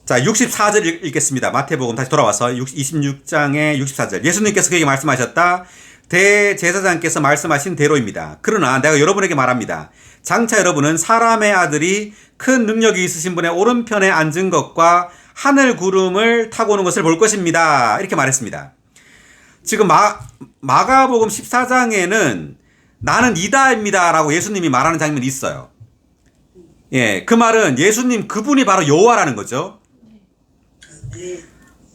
자, 64절 읽겠습니다. 마태복음 다시 돌아와서 26장의 64절. 예수님께서 그에게 말씀하셨다. 대제사장께서 말씀하신 대로입니다. 그러나 내가 여러분에게 말합니다. 장차 여러분은 사람의 아들이 큰 능력이 있으신 분의 오른편에 앉은 것과 하늘 구름을 타고 오는 것을 볼 것입니다. 이렇게 말했습니다. 지금 마가복음 14장에는 나는 이다입니다 라고 예수님이 말하는 장면이 있어요. 예, 그 말은 예수님 그분이 바로 여호와라는 거죠.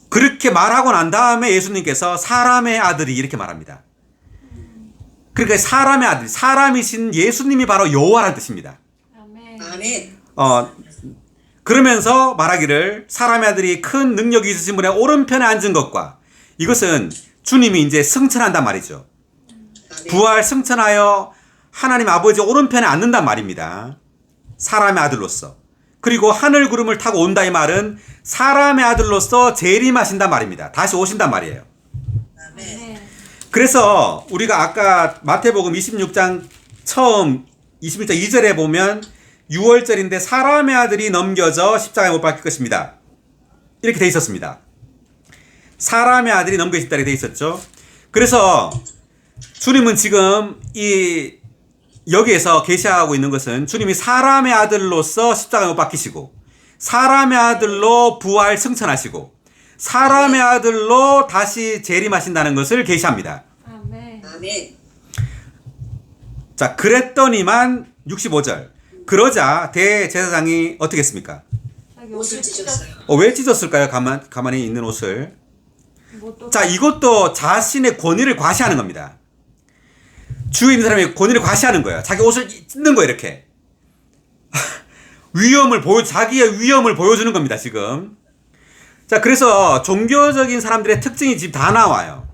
그렇게 말하고 난 다음에 예수님께서 사람의 아들이 이렇게 말합니다. 그러니까 사람의 아들, 사람이신 예수님이 바로 여호와라는 뜻입니다. 아멘. 아멘. 그러면서 말하기를 사람의 아들이 큰 능력이 있으신 분의 오른편에 앉은 것과, 이것은 주님이 이제 승천한단 말이죠. 부활 승천하여 하나님 아버지 오른편에 앉는단 말입니다. 사람의 아들로서. 그리고 하늘 구름을 타고 온다 이 말은 사람의 아들로서 재림하신단 말입니다. 다시 오신단 말이에요. 아멘. 네. 그래서 우리가 아까 마태복음 26장 처음 26장 2절에 보면 6월절인데 사람의 아들이 넘겨져 십자가에 못 박힐 것입니다. 이렇게 돼 있었습니다. 사람의 아들이 넘겨졌다 이렇게 돼 있었죠. 그래서 주님은 지금 여기에서 계시하고 있는 것은 주님이 사람의 아들로서 십자가에 못 박히시고 사람의 아들로 부활 승천하시고 사람의 아들로 다시 재림하신다는 것을 계시합니다. 아멘. 아멘. 자, 그랬더니만 65절. 그러자 대제사장이 어떻게 했습니까? 자기 옷을 찢었어요. 왜 찢었을까요? 가만히 있는 옷을. 뭐 또- 자, 이것도 자신의 권위를 과시하는 겁니다. 주위에 있는 사람이 권위를 과시하는 거예요. 자기 옷을 찢는 거예요, 이렇게. 자기의 위엄을 보여주는 겁니다, 지금. 자, 그래서 종교적인 사람들의 특징이 지금 다 나와요.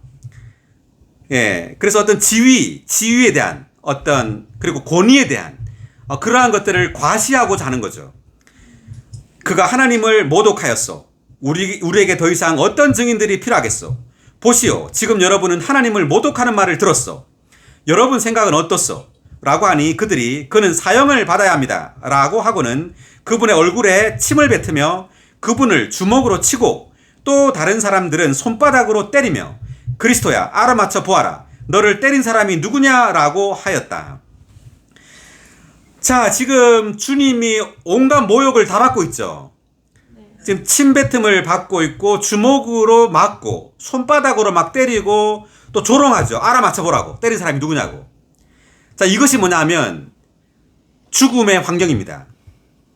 예. 그래서 어떤 지위에 대한 그리고 권위에 대한 그러한 것들을 과시하고자 하는 거죠. 그가 하나님을 모독하였소. 우리에게 더 이상 어떤 증인들이 필요하겠소. 보시오. 지금 여러분은 하나님을 모독하는 말을 들었소. 여러분 생각은 어떻소? 라고 하니 그는 사형을 받아야 합니다. 라고 하고는 그분의 얼굴에 침을 뱉으며 그분을 주먹으로 치고 또 다른 사람들은 손바닥으로 때리며 그리스도야 알아맞혀 보아라. 너를 때린 사람이 누구냐라고 하였다. 자, 지금 주님이 온갖 모욕을 다 받고 있죠. 지금 침뱉음을 받고 있고 주먹으로 맞고 손바닥으로 막 때리고 또 조롱하죠. 알아맞혀 보라고. 때린 사람이 누구냐고. 자, 이것이 뭐냐면 죽음의 환경입니다.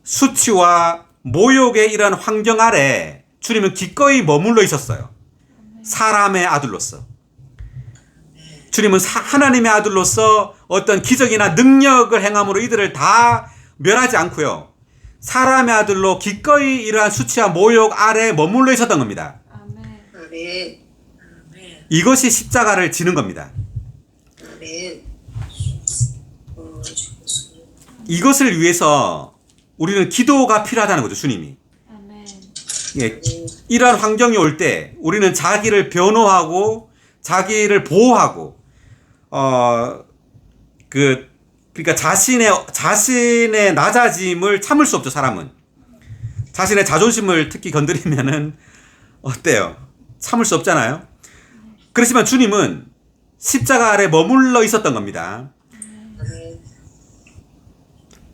수치와 모욕의 이런 환경 아래 주님은 기꺼이 머물러 있었어요. 사람의 아들로서. 주님은 하나님의 아들로서 어떤 기적이나 능력을 행함으로 이들을 다 멸하지 않고요. 사람의 아들로 기꺼이 이러한 수치와 모욕 아래 머물러 있었던 겁니다. 아멘. 아멘. 아멘. 이것이 십자가를 지는 겁니다. 아멘. 이것을 위해서 우리는 기도가 필요하다는 거죠, 주님이. 아멘. 예, 이러한 환경이 올 때 우리는 자기를 변호하고 자기를 보호하고 그러니까 자신의 낮아짐을 참을 수 없죠, 사람은. 자신의 자존심을 특히 건드리면은 어때요? 참을 수 없잖아요. 그렇지만 주님은 십자가 아래 머물러 있었던 겁니다. 아멘.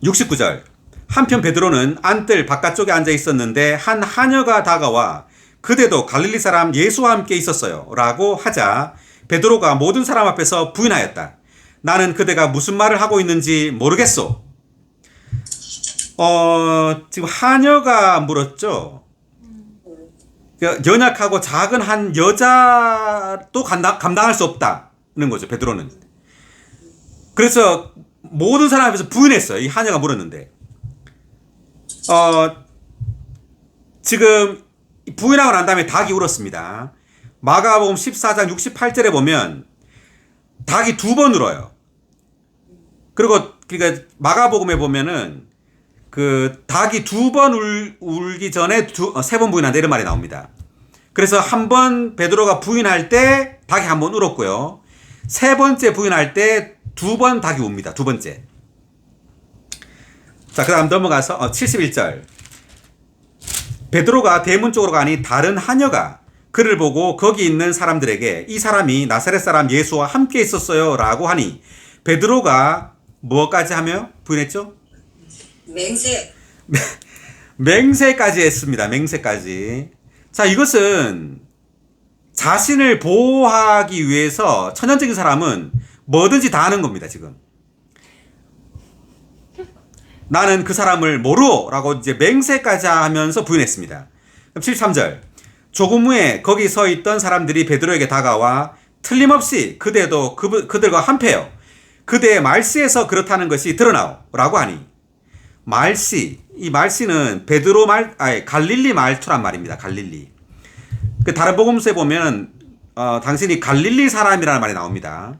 69절. 한편 베드로는 안뜰 바깥쪽에 앉아 있었는데 한 하녀가 다가와 그대도 갈릴리 사람 예수와 함께 있었어요. 라고 하자 베드로가 모든 사람 앞에서 부인하였다. 나는 그대가 무슨 말을 하고 있는지 모르겠소. 지금 하녀가 물었죠. 연약하고 작은 한 여자도 감당할 수 없다는 거죠, 베드로는. 그래서 모든 사람 앞에서 부인했어요. 이 하녀가 물었는데. 지금 부인하고 난 다음에 닭이 울었습니다. 마가복음 14장 68절에 보면 닭이 2번 울어요. 그러니까 마가복음에 보면은 그 닭이 2번 울기 전에 3번 부인한다 이런 말이 나옵니다. 그래서 한 번 베드로가 부인할 때 닭이 한 번 울었고요. 3번째 부인할 때 2번 닭이 웁니다. 2번째. 자, 그 다음 넘어가서 71절. 베드로가 대문 쪽으로 가니 다른 하녀가 그를 보고 거기 있는 사람들에게 이 사람이 나사렛 사람 예수와 함께 있었어요 라고 하니 베드로가 뭐까지 하며 부인했죠? 맹세. 맹세까지 했습니다. 맹세까지. 자, 이것은 자신을 보호하기 위해서 천연적인 사람은 뭐든지 다 하는 겁니다, 지금. 나는 그 사람을 모르오 라고 이제 맹세까지 하면서 부인했습니다. 73절. 조금 후에 거기 서 있던 사람들이 베드로에게 다가와 틀림없이 그대도 그들과 한패요. 그대의 말씨에서 그렇다는 것이 드러나오 라고 하니 이 말씨는 갈릴리 말투란 말입니다. 갈릴리. 그 다른 복음서에 보면 당신이 갈릴리 사람이라는 말이 나옵니다.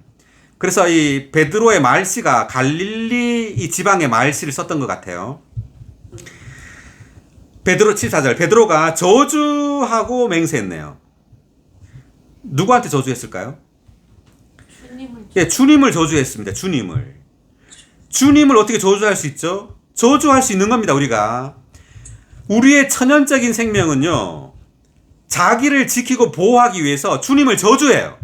그래서 이 베드로의 말씨가 갈릴리 이 지방의 말씨를 썼던 것 같아요. 베드로 14절 베드로가 저주하고 맹세했네요. 누구한테 저주했을까요? 주님을 예, 주님을 저주했습니다. 주님을 어떻게 저주할 수 있죠? 저주할 수 있는 겁니다. 우리의 천연적인 생명은요, 자기를 지키고 보호하기 위해서 주님을 저주해요.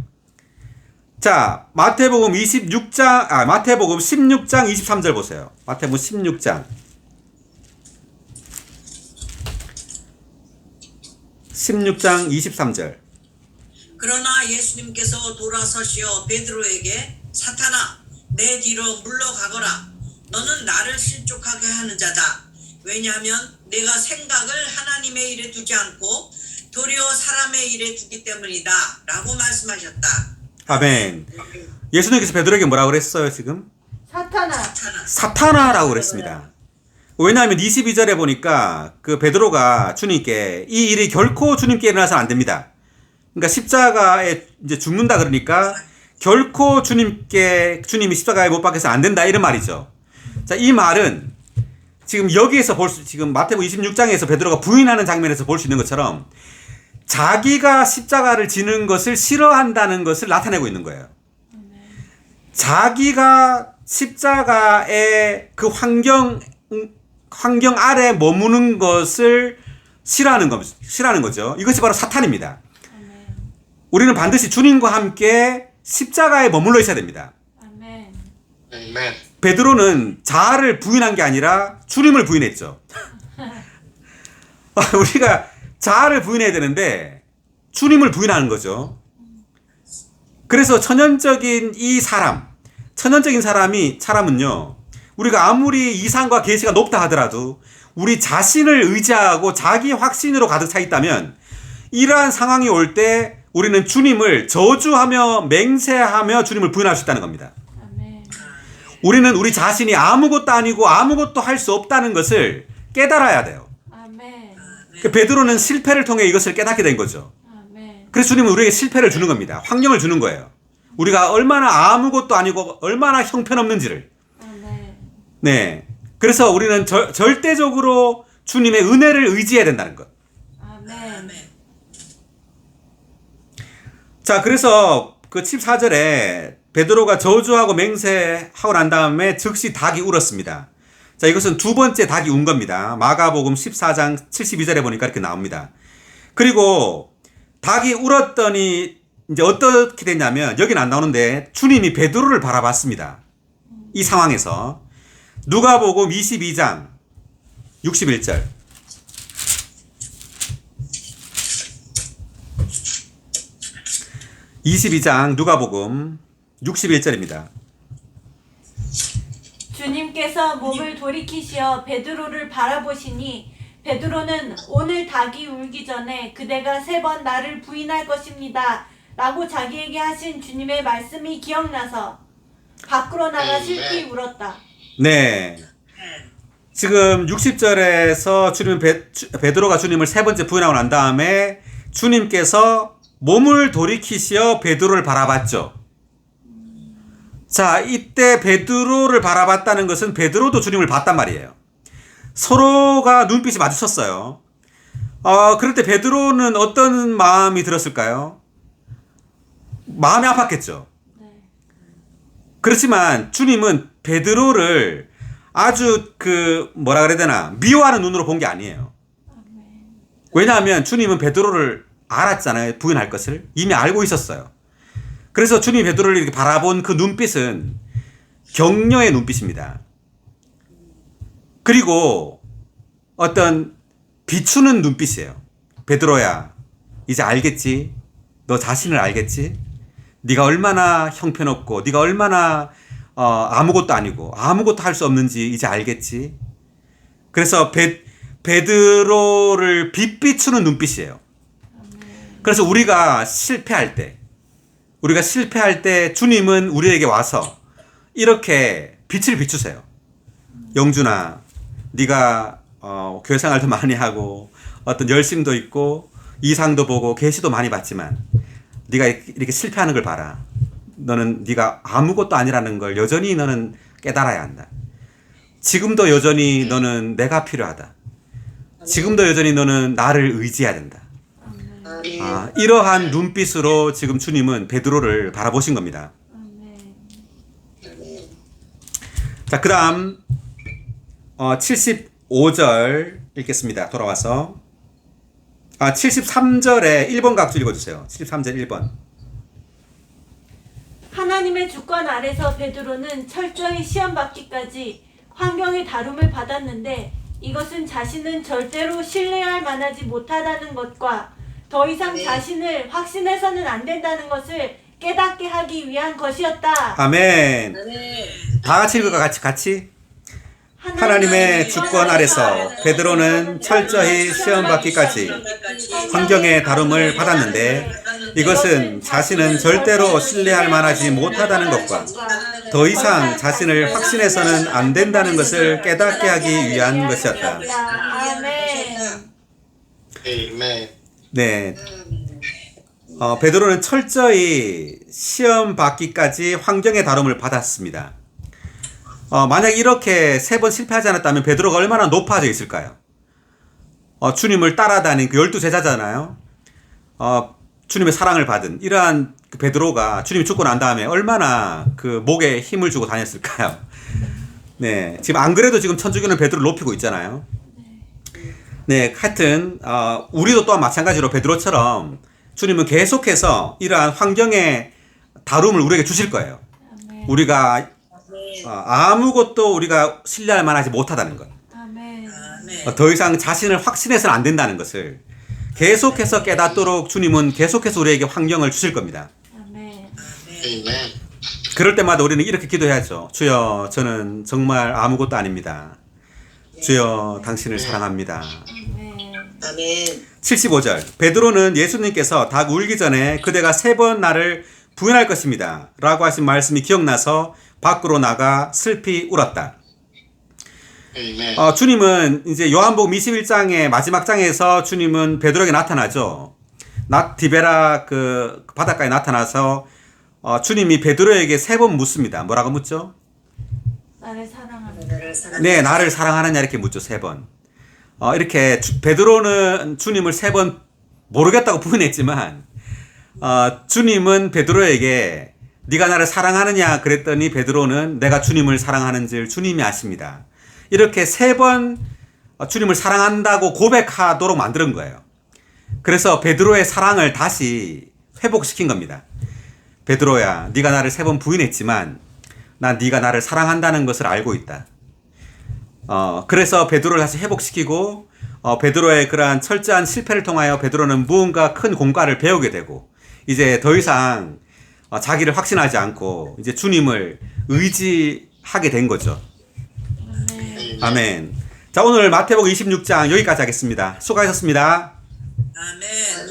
자, 마태복음 16장 23절 보세요. 마태복음 16장 23절. 그러나 예수님께서 돌아서시어 베드로에게 사탄아 내 뒤로 물러가거라. 너는 나를 실족하게 하는 자다. 왜냐하면 내가 생각을 하나님의 일에 두지 않고 도리어 사람의 일에 두기 때문이다. 라고 말씀하셨다. 아멘. 예수님께서 베드로에게 뭐라고 그랬어요, 지금? 사탄아. 사탄아라고 그랬습니다. 왜냐하면 22절에 보니까 그 베드로가 주님께 이 일이 결코 주님께 일어나서는 안 됩니다. 그러니까 십자가에 이제 죽는다 그러니까 결코 주님이 십자가에 못 박혀서 안 된다 이런 말이죠. 자, 이 말은 지금 여기에서 지금 마태복음 26장에서 베드로가 부인하는 장면에서 볼 수 있는 것처럼 자기가 십자가를 지는 것을 싫어한다는 것을 나타내고 있는 거예요. 자기가 십자가의 그 환경 아래 머무는 것을 싫어하는 거죠. 이것이 바로 사탄입니다. 우리는 반드시 주님과 함께 십자가에 머물러 있어야 됩니다. 아멘. 베드로는 자아를 부인한 게 아니라 주님을 부인했죠. 우리가 자아를 부인해야 되는데 주님을 부인하는 거죠. 그래서 천연적인 사람은요, 우리가 아무리 이상과 계시가 높다 하더라도 우리 자신을 의지하고 자기 확신으로 가득 차 있다면 이러한 상황이 올 때 우리는 주님을 저주하며 맹세하며 주님을 부인할 수 있다는 겁니다. 아멘. 우리는 우리 자신이 아무것도 아니고 아무것도 할 수 없다는 것을 깨달아야 돼요. 아멘. 베드로는 실패를 통해 이것을 깨닫게 된 거죠. 아멘. 그래서 주님은 우리에게 실패를 주는 겁니다. 환경을 주는 거예요. 우리가 얼마나 아무것도 아니고 얼마나 형편없는지를. 아멘. 네. 그래서 우리는 절대적으로 주님의 은혜를 의지해야 된다는 것. 아멘. 자, 그래서 그 14절에 베드로가 저주하고 맹세하고 난 다음에 즉시 닭이 울었습니다. 자, 이것은 두 번째 닭이 운 겁니다. 마가복음 14장 72절에 보니까 이렇게 나옵니다. 그리고 닭이 울었더니 이제 어떻게 됐냐면, 여기는 안 나오는데 주님이 베드로를 바라봤습니다. 이 상황에서. 누가복음 22장 61절. 누가복음 61절입니다. 주님께서 몸을 돌이키시어 베드로를 바라보시니 베드로는 오늘 닭이 울기 전에 그대가 3번 나를 부인할 것입니다 라고 자기에게 하신 주님의 말씀이 기억나서 밖으로 나가 슬피 울었다. 네. 지금 60절에서 베드로가 주님을 3번째 부인하고 난 다음에 주님께서 몸을 돌이키시어 베드로를 바라봤죠. 자, 이때 베드로를 바라봤다는 것은 베드로도 주님을 봤단 말이에요. 서로가 눈빛이 마주쳤어요. 그럴 때 베드로는 어떤 마음이 들었을까요? 마음이 아팠겠죠. 그렇지만 주님은 베드로를 아주 뭐라 그래야 되나, 미워하는 눈으로 본 게 아니에요. 왜냐하면 주님은 베드로를 알았잖아요. 부인할 것을. 이미 알고 있었어요. 그래서 주님이 베드로를 이렇게 바라본 그 눈빛은 격려의 눈빛입니다. 그리고 어떤 비추는 눈빛이에요. 베드로야, 이제 알겠지? 너 자신을 알겠지? 네가 얼마나 형편없고 네가 얼마나 아무것도 아니고 아무것도 할 수 없는지 이제 알겠지? 그래서 베드로를 빛비추는 눈빛이에요. 그래서 우리가 실패할 때 주님은 우리에게 와서 이렇게 빛을 비추세요. 영준아, 네가 교회 생활도 많이 하고 어떤 열심도 있고 이상도 보고 계시도 많이 봤지만 네가 이렇게 실패하는 걸 봐라. 네가 아무것도 아니라는 걸 여전히 너는 깨달아야 한다. 지금도 여전히 너는 내가 필요하다. 지금도 여전히 너는 나를 의지해야 된다. 아멘. 이러한 눈빛으로 지금 주님은 베드로를 바라보신 겁니다. 아멘. 아멘. 자, 그 다음 75절 읽겠습니다. 돌아와서 73절에 1번 각주 읽어주세요. 73절 1번. 하나님의 주권 아래서 베드로는 철저히 시험받기까지 환경의 다룸을 받았는데 이것은 자신은 절대로 신뢰할 만하지 못하다는 것과 더 이상 네. 자신을 확신해서는 안 된다는 것을 깨닫게 하기 위한 것이었다. 아멘. 아멘. 다 같이 읽을까? 같이? 하나님의 주권 아래서 베드로는 철저히 시험받기까지 환경의 다룸을 받았는데 이것은 자신은 절대로 신뢰할 만하지 못하다는 것과 더 이상 자신을 확신해서는 안 된다는 것을 깨닫게 하기 위한 것이었다. 아멘. Amen. 네. 베드로는 철저히 시험 받기까지 환경의 다룸을 받았습니다. 만약 이렇게 3번 실패하지 않았다면 베드로가 얼마나 높아져 있을까요? 주님을 따라다닌 그 12제자잖아요. 주님의 사랑을 받은 이러한 그 베드로가 주님이 죽고 난 다음에 얼마나 그 목에 힘을 주고 다녔을까요? 네. 지금 안 그래도 지금 천주교는 베드로를 높이고 있잖아요. 네. 하여튼, 우리도 또한 마찬가지로 베드로처럼 주님은 계속해서 이러한 환경의 다룸을 우리에게 주실 거예요. 아멘. 우리가 아무것도 우리가 신뢰할 만하지 못하다는 것. 아멘. 아멘. 더 이상 자신을 확신해서는 안 된다는 것을 계속해서 깨닫도록 주님은 계속해서 우리에게 환경을 주실 겁니다. 아멘. Amen. 그럴 때마다 우리는 이렇게 기도해야죠. 주여, 저는 정말 아무것도 아닙니다. 주여, 당신을 사랑합니다. 아멘. 아멘. 75절. 베드로는 예수님께서 닭 울기 전에 그대가 3번 나를 부인할 것입니다. 라고 하신 말씀이 기억나서 밖으로 나가 슬피 울었다. Amen. 주님은 이제 요한복음 21장의 마지막 장에서 주님은 베드로에게 나타나죠. 디베라 그 바닷가에 나타나서 주님이 베드로에게 3번 묻습니다. 뭐라고 묻죠? 나를 사랑하는. 나를 사랑하는 네, 나를 사랑하느냐 이렇게 묻죠. 3번. 이렇게 베드로는 주님을 3번 모르겠다고 부인했지만 주님은 베드로에게 네가 나를 사랑하느냐 그랬더니 베드로는 내가 주님을 사랑하는 줄 주님이 아십니다. 이렇게 3번 주님을 사랑한다고 고백하도록 만드는 거예요. 그래서 베드로의 사랑을 다시 회복시킨 겁니다. 베드로야, 네가 나를 3번 부인했지만 난 네가 나를 사랑한다는 것을 알고 있다. 그래서 베드로를 다시 회복시키고 베드로의 그러한 철저한 실패를 통하여 베드로는 무언가 큰 공과를 배우게 되고 이제 더 이상 자기를 확신하지 않고 이제 주님을 의지하게 된 거죠. 아멘. 자, 오늘 마태복음 26장 여기까지 하겠습니다. 수고하셨습니다. 아멘.